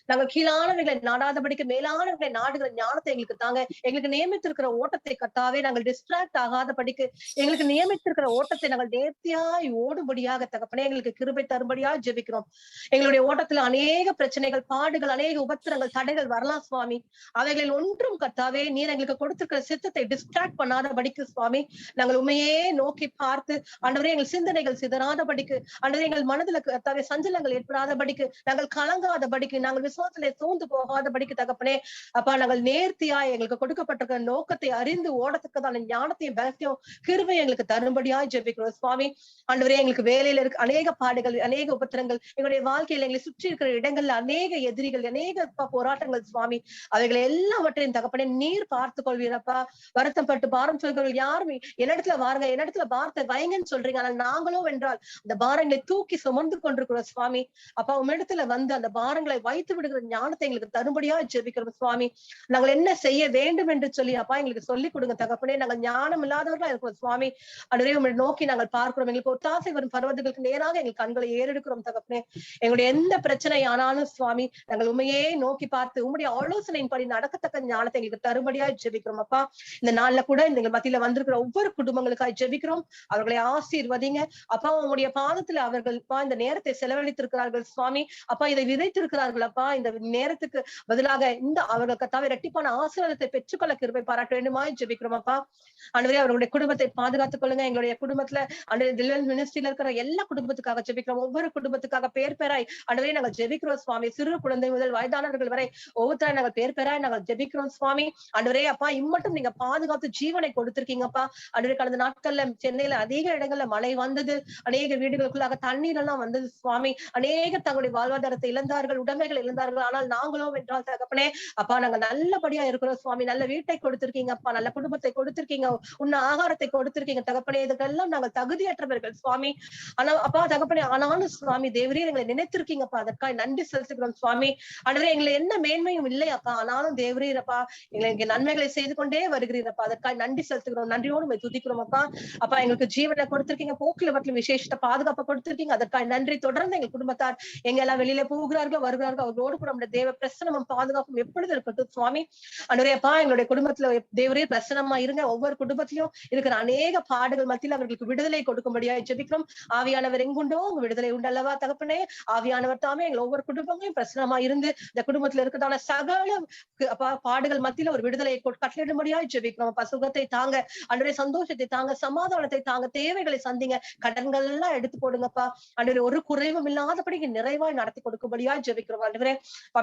நாங்கள் கீழானவைகளை நாடாதபடிக்கு மேலானவைகளை நாடுகிற ஞானத்தை எங்களுக்கு தாங்க. எங்களுக்கு நியமித்திருக்கிற ஓட்டத்தை கர்த்தாவே நாங்கள் டிஸ்ட்ராக்ட் ஆகாதபடிக்கு, எங்களுக்கு நியமித்திருக்கிற ஓட்டத்தை நாங்கள் நேர்த்தியாய் ஓடும்படியாக தகப்பனே எங்களுக்கு கிருபை தரும்படியாக ஜெபிக்கிறோம். எங்களுடைய ஓட்டத்துல அநேக பிரச்சனைகள், பாடுகள், அநேக உபத்திரங்கள், தடைகள் வரலாம் சுவாமி. அவைகளில் ஒன்றும் கர்த்தாவே நீர் எங்களுக்கு கொடுத்திருக்கிற சித்தத்தை டிஸ்ட்ராக்ட் பண்ணாதபடிக்கு சுவாமி, நாங்கள் உண்மையே நோக்கி பார்த்து ஆண்டவரே எங்கள் சிந்தனைகள் சிதறாதபடிக்கு, ஆண்டவரே எங்கள் மனதுல கர்த்தாவே சஞ்சலங்கள் ஏற்படாதபடிக்கு, நாங்கள் கலங்காதபடிக்கு, நாங்கள் விசுவாசத்திலே சோர்ந்து போகாதபடிக்கு தகப்பனே அப்பா நாங்கள் நேர்த்தியா எங்களுக்கு கொடுக்கப்பட்டிருக்கிற நோக்கத்தை அறிந்து ஓடத்தக்கதான ஞானத்தையும் பலத்தையும் கிருபை எங்களுக்கு தரும்படியா ஜெபிக்கிறோம் சுவாமி. ஆண்டவரே எங்களுக்கு வேலையில இருக்க அநேக பாடுகள், அநேக உபத்திரங்கள், எங்களுடைய வாழ்க்கையில எங்களை சுற்றி இருக்கிற இடங்கள்ல அநேக எதிரிகள், அநேக போராட்டங்கள் சுவாமி, அவைகளை எல்லாவற்றையும் தகப்பனே நீர் பார்த்து கொள்வீரப்பா. வருத்தப்பட்டு பாரம் சொல்கிறவர்கள் யாருமே என்னிடத்துல வாருங்க, என்னிடத்துல பாரத்தை வைங்கன்னு சொல்றீங்க. ஆனால் நாங்களோ வென்றால் அந்த பாரங்களை தூக்கி சுமந்து கொண்டிருக்கிறோம் சுவாமி. அப்பா உம்மிடத்துல வந்து அந்த பாரங்களை வைத்து விடுகிற ஞானத்தை எங்களுக்கு தரும்படியா ஜெபிக்கிறோம் சுவாமி. நாங்கள் என்ன செய்ய வேண்டும் என்று சொல்லி அப்பா எங்களுக்கு சொல்லிக் கொடுங்க தகப்பனே. நாங்கள் ஞானம் இல்லாதவர்களா இருக்கிறோம் சுவாமி. அதுவே உங்களை நோக்கி நாங்கள் பார்க்கிறோம். எங்களுக்கு ஒத்தாசை வரும் பர்வதங்களுக்கு நேராக எங்கள் கண்களை ஏறெடுக்கிறோம் தகப்பனே. எங்களுடைய எந்த பிரச்சனை ஆனாலும் சுவாமி நாங்கள் உண்மையே நோக்கி பார்த்து உங்களுடைய ஆலோசனையின்படி நடக்கத்தக்க ஞானத்தை எங்களுக்கு தரும்படியா ஜெபிக்கிறோம் அப்பா. இந்த நாள்ல கூட இந்த மத்தியில வந்திருக்கிற ஒவ்வொரு குடும்பங்களுக்காக ஜெபிக்கிறோம். அவர்களை ஆசீர்வதிங்க அப்பா. உங்களுடைய பாதத்துல அவர்கள் இந்த நேரத்தை செலவழித்திருக்கிறார்கள் சுவாமி. அப்பா இதை விதைத்திருக்கிறார்கள் அப்பா. இந்த நேரத்துக்கு பதிலாக இந்த அவர்கள் கர்த்தாவே இரட்டிப்பான ஆசீர்வாதத்தை பெற்றுக்கொள்ள கிருபை பாராட்ட வேண்டுமாய் ஜெபிக்கிறோம் அப்பா. ஆண்டவரே அவர்களுடைய குடும்பத்தை பாதுகாத்துக் கொள்ளுங்க. எங்களுடைய குடும்பத்துல மினிஸ்ட்ரியில இருக்கிற எல்லா குடும்பத்துக்காக ஜெபிக்கிறோம். ஒவ்வொரு குடும்பத்துக்காக பேர் பேராய் ஆண்டவரே நாங்கள் ஜெபிக்கிறோம் சுவாமி. சிறு குழந்தை முதல் வயதானவர்கள் வரை ஒவ்வொருத்தர நாங்கள் பேர் பேராய் நாங்கள் ஜெபிக்கிறோம் சுவாமி. ஆண்டவரே அப்பா இம்மட்டும் நீங்க பாதுகாத்து ஜீவனை கொடுத்திருக்கீங்கப்பா. ஆண்டவரே கடந்த நாட்கள்ல சென்னையில அதிக இடங்கள்ல மழை வந்தது. அநேக வீடுகளுக்குள்ளாக தண்ணீர் எல்லாம் வந்தது சுவாமி. அநேக தங்களுடைய வாழ்வாதாரத்தை இழந்தார்கள், உடைமைகள் இழந்தார்கள். ஆனால் நாங்களோ வென்றால் தகப்பனே அப்பா நாங்க நல்லபடியா இருக்கிறோம் சுவாமி. நல்ல வீட்டை கொடுத்திருக்கீங்க அப்பா, நல்ல குடும்பத்தை கொடுத்திருக்கீங்க, உன்ன ஆகாரத்தை கொடுத்திருக்கீங்க தகப்பனே. இதுக்கெல்லாம் நாங்கள் தகுதியற்றவர்கள் சுவாமி. ஆனா அப்பா தகப்பனே ஆனாலும் சுவாமி தேவரீர் எங்களை நினைத்திருக்கீங்கப்பா. அதற்காக நன்றி செலுத்துகிறோம் சுவாமி. ஆண்டவரே எங்களை என்ன மேன்மையும் இல்லை அப்பா, ஆனாலும் தேவரீர் அப்பா எங்களை இங்க நன்மைகளை செய்து கொண்டே வருகிறீரப்பா. அதற்காக நன்றி செலுத்துகிறோம். நன்றியோடு துதிக்கிறோம் அப்பா. அப்பா எங்களுக்கு ஜீவனை கொடுத்திருக்கீங்க, போக்குல வட்டிலும் விசேஷ பாதுகாப்பை கொடுத்திருக்கீங்க. அதற்காக நன்றி. தொடர்ந்து எங்கள் குடும்பத்தார் எங்க எல்லாம் வெளியில போகிறார்கள் வருகிறார்கள், அவர்களோடு கூட நம்முடைய தேவ பிரசனமும் பாதுகாப்பும் எப்பொழுது இருக்கட்டும் சுவாமி. ஆண்டவரே அப்பா எங்களுடைய குடும்பத்துல தேவரே பிரசனமா இருங்க. ஒவ்வொரு குடும்பத்திலும் இருக்கிற அநேக பாடுகள் மத்தியில் அவர்களுக்கு விடுதலை கொடுக்கும்படியாக ஜெபிக்கிறோம். ஆவியானவர் எங்குண்டோ உங்க விடுதலை உண்டு அல்லவா தகப்பனே. ஆவியானவர் தாமே எங்கள் ஒவ்வொரு குடும்பங்களையும் பிரசனமா இருந்து இந்த குடும்பத்துல இருக்கிறதான சகல அப்பா பாடுகள் மத்தியில ஒரு விடுதலையை கட்டளிடும்படியாக ஜெபிக்கிறோம். அப்பா சுகத்தை தாங்க, அன்றைய சந்தோஷத்தை தாங்க, சமாதானத்தை தாங்க, தேவைகளை சந்திங்க, கடன்கள் எல்லாம் எடுத்து போடுங்கப்பா. அன்றைய ஒரு குறைவும் இல்லாதபடி நிறைவாய் நடத்தி கொடுக்கும்படியா ஜெபிக்கிறோம். ஆண்டவரே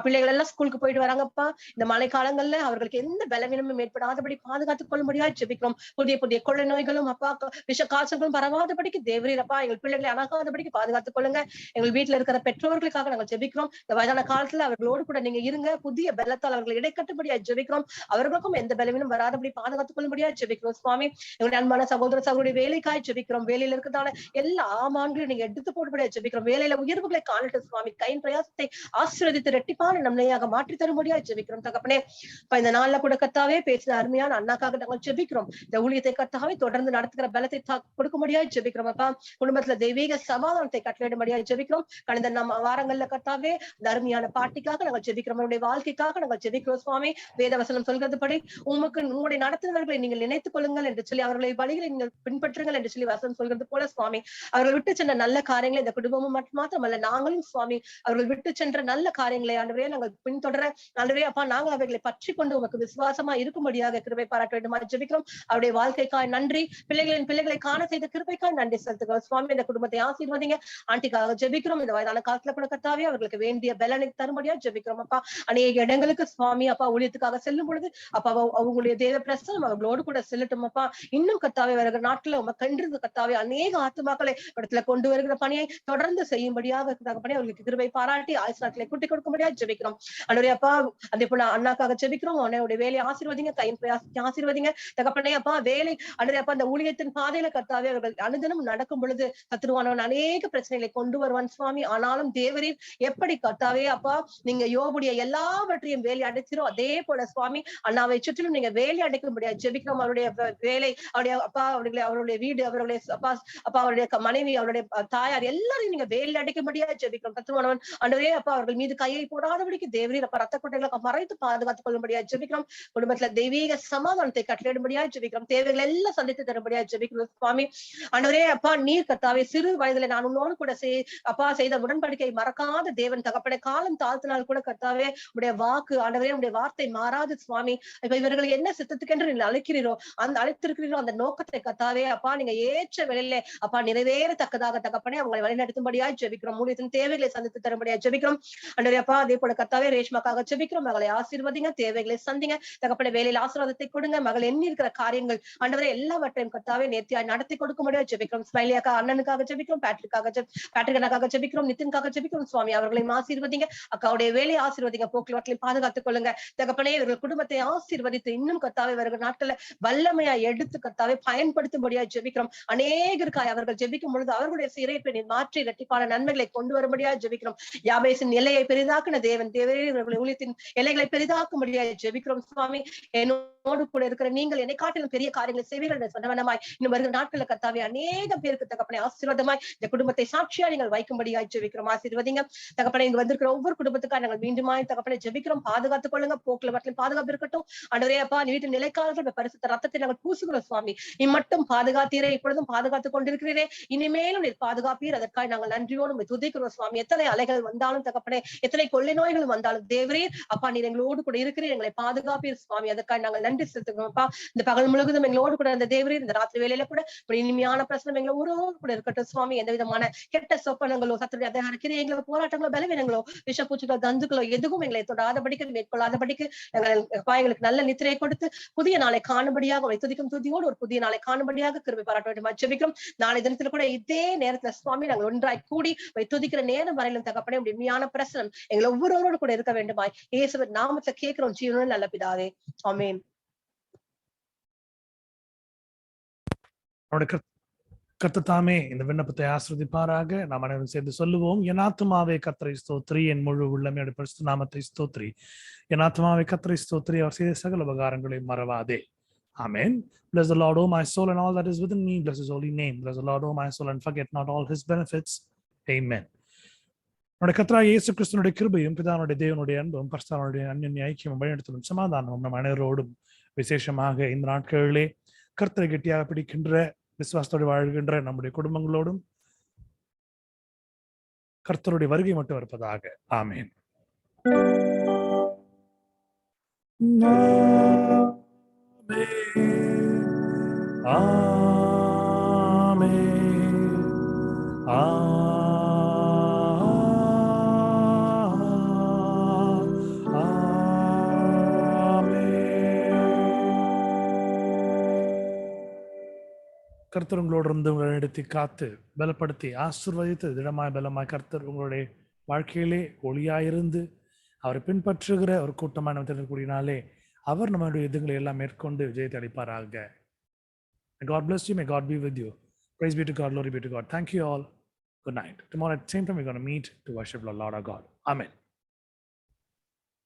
பிள்ளைகள் எல்லாம் ஸ்கூலுக்கு போயிட்டு வராங்கப்பா. இந்த மழை காலங்கள்ல அவர்களுக்கு எந்த பலவீனமும் ஏற்படாதபடி பாதுகாத்துக் கொள்ளும்படியா ஜெபிக்கிறோம். புதிய புதிய கொள்ளை நோய்களும் அப்பா விஷ காய்ச்சல்களும் பரவாதபடிக்கு தேவரீர் அப்பா எங்கள் பிள்ளைகளை அணகாதபடிக்கு பாதுகாத்துக் கொள்ளுங்க. எங்கள் வீட்டுல இருக்கிற பெற்றோர்களுக்காக நாங்கள் ஜெபிக்கிறோம். இந்த வயதான காலத்துல அவர்களோடு கூட நீங்க இருங்க. புதிய பலத்தால் அவர்கள் இடைக்கட்டும்படியா ஜெபிக்கிறோம். அவர்களுக்கும் எந்த பலவீனம் வராதபடி பாதுகாத்துக் கொள்ளும்படியா ஜெபிக்கிறோம் சுவாமி. எங்களுடைய அன்பான சகோதர சகோதரி வேலைக்காய் ஜெபிக்கிறோம். வேலையில இருக்கிறதான எல்லா ஆமான்களையும் நீங்க எடுத்து போடும்படியா ஜெபிக்கிறோம். வேலையில உயர்வுகளை காணட்டும் சுவாமி. கையின் பிரயாசத்தை ஆசீர்வதித்து இரட்டிப்பான நன்மையாக மாற்றி தரும்படியா ஜெபிக்கிறோம் தகப்பனே. இந்த நாள்ல கூட கர்த்தாவே பேசின அருமையான அண்ணாக்காக நாங்கள் ஜெபிக்கிறோம். இந்த ஊழியத்தை கர்த்தாவே தொடர்ந்து நடத்துகிற பலத்தை கொடுக்கும்படியா ஜெபிக்கிறோம் அப்பா. குடும்பத்துல தெய்வீக சமாதானத்தை கட்டளையிடும்படியா ஜெபிக்கிறோம். கடந்த நம்ம வாரங்கள்ல கர்த்தாவே இந்த அருமையான பாட்டிக்காக நாங்கள் ஜெபிக்கிறோம். அவருடைய வாழ்க்கைக்காக நாங்கள் ஜெபிக்கிறோம் சுவாமி. வேதவசனம் சொல்கிறதுபடி உங்களுடைய நடத்துனர்களை நீங்கள் நினைத்துக் கொள்ளுங்கள் என்று சொல்லி, அவர்களை வழிகளை நீங்கள் பின்பற்றுங்கள் என்று சொல்லி வசனம் சொல்கிறது போல சுவாமி, அவர்கள் விட்டு சென்ற நல்ல காரியங்களை இந்த குடும்பமும் மாத்திரமல்ல நாங்களும் சுவாமி அவர்கள் விட்டு சென்ற நல்ல காரியங்களை ஆண்டவரே நாங்கள் பின்தொடர ஆண்டவரே அப்பா நாங்கள் அவைகளை பற்றி கொண்டு உமக்கு விசுவாசமா இருக்கும்படியாக கிருபை பாராட்ட வேண்டுமா ஜெபிக்கிறோம். அவருடைய வாழ்க்கைக்காய் நன்றி. பிள்ளைகளை காண செய்த கிருபைக்காய் நன்றி செலுத்துகிறோம் சுவாமி. இந்த குடும்பத்தை ஆசீர்வதிங்க. ஆண்டிக்காக ஜெபிக்கிறோம். இந்த வயதான காலத்துல கூட கர்த்தாவே அவர்களுக்கு வேண்டிய பலனை தரும்படியா ஜெபிக்கிறோம் அப்பா. அநேக இடங்களுக்கு சுவாமி அப்பா ஊழியத்துக்காக செல்லும் பொழுது அப்பா அவங்களுடைய தேவ பிரசனம் அவர்களோடு கூட செல்லட்டும் அப்பா. இன்னும் கர்த்தாவே வருகிற நாட்களை கண்டிருந்து கர்த்தாவே அநேக ஆத்துமாக்களை இடத்துல கொண்டு வருகிற பணியை தொடர்ந்து செய்யும்படியாக அவர்களுக்கு கிருபை பாராட்டி ஆயுசு நாட்களை கூட்டிக் கொடுக்கும்படியா ஜெபிக்கிறோம். அன்றைய அப்பா அதே போல அண்ணாக்காக ஜெபிக்கிறோம். அவனுடைய வேலையை ஆசீர்வதிங்க, கையின் பிரயாசத்தை ஆசீர்வதிங்க தகப்பனே அப்பா. வேலை அன்றைய அப்பா அந்த ஊழியத்தின் பாதையில கர்த்தாவே அவர்கள் அனுதினம் நடக்கும் பொழுது கத்துருவானவன் அநேக பிரச்சனைகளை கொண்டு வருவான் சுவாமி. ஆனாலும் தேவரீர் எப்படி கர்த்தாவே அப்பா நீங்க யோபுடைய எல்லாவற்றையும் வேலை அடைச்சிரும் அதே போல சுவாமி அண்ணாவை சுற்றிலும் நீங்க வேலை அடைக்கும்படியா ஜெபிக்கிறோம். அவருடைய வேலை, அவருடைய அப்பா அவருடைய வீடு, அவருடைய அவருடைய மனைவி, அவருடைய தாயார் எல்லாரையும் நீங்க வேலை அடைக்கும்படியா ஜெபிக்கிறோம். கத்துருவானவன் ஆண்டவரே அப்பா அவர்கள் மீது மீது கையை போடாதபடிக்கு தேவரீர் அப்ப ரத்த கொட்டைகளை மறைத்து பாதுகாத்துக் கொள்ளும்படியா ஜெபிக்கிறோம். குடும்பத்துல தெய்வீக சமாதானத்தை கட்டளையிடும்படியா ஜெபிக்கிறோம். தேவைகள் எல்லாம் சந்தித்து தரும்படியா ஜெபிக்கிறோம் சுவாமி. ஆண்டவரே அப்பா, நீர் கர்த்தாவே சிறு வயதுல நான் உன்னோடு கூட அப்பா செய்த உடன்படிக்கை மறக்காத தேவன் தகப்பனே, காலம் தாழ்த்தினால் கூட கர்த்தாவே உடைய வாக்கு ஆண்டவரே உடைய வார்த்தை மாறாது சுவாமி. இப்ப இவர்கள் என்ன சித்தத்துக்கென்று நீங்க அழைக்கிறீரோ அந்த அழைத்திருக்கிறீரோ அந்த நோக்கத்தை கர்த்தாவே அப்பா நீங்க ஏற்ற வேளையிலே அப்பா நிறைவேறத்தக்கதாக தகப்பனே அவங்களை வழிநடத்தும்படியா ஜெபிக்கிறோம். ஊழியத்தின் தேவைகளை சந்தித்து தரும்படியா ஜெபிக்கிறோம். ஆண்டவரே அப்பா, அதே போல கர்த்தாவே ரேஷ்மாக்காக ஜெபிக்கிறோம். மகளை ஆசீர்வதிங்க, தேவைகளை சந்திங்க தகப்பனே, வேலையில் ஆசீர்வாதத்தை கொடுங்க. மகள் எண்ணி இருக்கிற காரியங்கள் ஆண்டவரே எல்லாவற்றையும் கர்த்தாவே நேர்த்தியாய் நடத்தி கொடுக்க முடியாது ஜெபிக்கிறோம். ஸ்மைலியாக்கா அண்ணனுக்காக ஜெபிக்கிறோம், பேட்ரிக்காக ஜெபிக்கிறோம், நிதின்காக ஜெபிக்கிறோம் சுவாமி. அவர்களையும் ஆசீர்வதிங்க, அக்காவுடைய வேலையை ஆசீர்வதிங்க, போக்குவரத்தையும் பாதுகாத்துக் கொள்ளுங்க தகப்பனே. இவர்கள் குடும்பத்தை ஆசீர்வதித்து இன்னும் கர்த்தாவே வருகிற நாட்கள்ல வல்லமையா எடுத்து கர்த்தாவே பயன்படுத்தும்படியா ஜெபிக்கிறோம். அநேகருக்காய் அவர்கள் ஜெபிக்கும் பொழுது அவர்களுடைய சிறைப்பை மாற்றி இரட்டிப்பான நன்மைகளை கொண்டு வரும்படியா ஜெபிக்கிறோம். யாபேசின் எல்லையை பெரிதாக்குன தேவன் இவர்களை ஊழியத்தின் எல்லைகளை பெரிதாக்கும்படியா ஜெபிக்கிறோம் சுவாமி. என்னோடு கூட இருக்கிற நீங்கள் என்னை காட்டிலும் பெரிய காரியங்களை செய்வீர்கள் சொன்னவனமாய் இன்னும் வருகிற நாட்கள்ல கர்த்தாவே அநேக பேருக்கு தகப்பனே ஆசீர்வாதமாய் இந்த குடும்பத்தை சாட்சியா நீங்கள் வைக்கும்படியாய் ஜெபிக்கிறோம். ஆசீர்வதிங்க தகப்பனே. இங்க வந்திருக்கிற ஒவ்வொரு குடும்பத்துக்காக நாங்கள் மீண்டுமாய் தகப்பனை ஜெபிக்கிறோம். பாதுகாத்துக் கொள்ளுங்க, போக்குவரத்தில் பாதுகாப்பு இருக்கட்டும் ஆண்டவரே அப்பா. வீட்டு நிலைக்காலர்கள் பரிசுத்த ரத்தத்தை நாங்கள் பூசுகிறோம் சுவாமி. இம்மட்டும் பாதுகாத்தீரே, இப்பொழுதும் பாதுகாத்துக் கொண்டிருக்கிறீரே, இனிமேலும் நீர் பாதுகாப்பீர். அதற்காக நாங்கள் நன்றியோடு துதிக்கிறோம் சுவாமி. எத்தனை அலைகள் வந்தாலும் தகப்பனே, எத்தனை கொள்ளை நோய்கள் வந்தாலும் தேவரீர் அப்பா நீர் எங்களோடு கூட இருக்கிறீர், எங்களை பாதுகாப்பீர் சுவாமி. அதற்காக நாங்கள் நன்றி செலுத்துகிறோம் அப்பா. இந்த பகல் முழுவதும் எங்களோடு கூட அந்த தேவரீர் இந்த ராத்திரி வேலையில கூட இனிமையான பிரச்சனை எங்களை ஊரோடு கூட இருக்கட்டும் சுவாமி. எந்த விதமான கெட்ட சொப்பனங்களோ சத்துடைய அதிகார கிரியைகளோ போராட்டங்களோ பலவீனங்களோ விஷப்பூச்சிகளோ கந்துக்களோ எதுவும் எங்களை தொடாதபடிக்கு மேற்கொள்ளாதபடிக்கு எங்களுக்கு நல்ல நித்திரையை கொடுத்து புதிய நாளை காணும்படியாக துதிக்கும் துதியோடு ஒரு புதிய நாளை காணும்படியாக கிருபை பாராட்ட வேண்டும் ஜெபிக்கிறோம். நாளை தினத்துல கூட இதே நேரத்துல சுவாமி நாங்கள் ஒன்றாய் கூடி துதிக்கிற நேரம் வரையிலும் தகப்பனே உண்மையான பிரசனம் எங்களை ஒவ்வொருவரோடு கூட இருக்க வேண்டுமாய் இயேசுவின் நாமத்துல கேட்கிறோம் ஜீவனுள்ள நல்ல பிதாவே, ஆமென். கர்த்தர் தாமே இந்த விண்ணப்பத்தை ஆசீர்வதிப்பாராக. நாம் அனைவரும் சேர்ந்து சொல்லுவோம். என் ஆத்துமாவே கர்த்தரை ஸ்தோத்திரி, என் முழு உள்ளமே பரிசுத்த நாமத்தை ஸ்தோத்திரி. என் ஆத்துமாவே கர்த்தரை ஸ்தோத்திரி, அவர் செய்த சகல உபகாரங்களை மறவாதே. Amen. Bless the Lord, O my soul, and all that is within me. Bless his holy name. Bless the Lord, O my soul, and forget not all his benefits. Amen. நம்முடைய கர்த்தராகிய இயேசு கிறிஸ்துவினுடைய கிருபையும் பிதாவுடைய தேவனுடைய அன்பும் பரிசுத்தனுடைய அன்யோன்ய ஐக்கியமும் வழிநடத்தலும் சமாதானமும் நம் அனைவரோடும் விசேஷமாக இந்த நாட்களிலே கர்த்தரை கெட்டியாக பிடிக்கின்ற விசுவாசத்தோடு வாழ்கின்ற நம்முடைய குடும்பங்களோடும் கர்த்தருடைய வருகை மட்டும் இருப்பதாக. ஆமென். கர்த்தர் உங்களோடு இருந்து உங்களை எடுத்து காத்து பலப்படுத்தி ஆசீர்வதித்து திடமாய் பலமாய் கர்த்தர் உங்களுடைய வாழ்க்கையிலே ஒளியாயிருந்து அவரை பின்பற்றுகிற ஒரு கூட்டமான கூடினாலே அவர் நம்மளுடைய இதுங்களை எல்லாம் மேற்கொண்டு விஜயத்தை அளிப்பாராக. God bless you. May God be with you. Praise be to God. Glory be to God. Thank you all. Good night. Tomorrow at the same time we're going to meet to worship the Lord our God. Amen.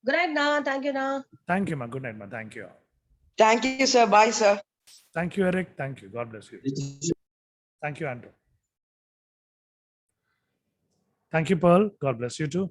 Good night, Na. Thank you, Na. Thank you, ma. Good night, ma. Thank you. Thank you, sir. Bye, sir. Thank you, Eric. Thank you. God bless you. Thank you, Andrew. Thank you, Pearl. God bless you too.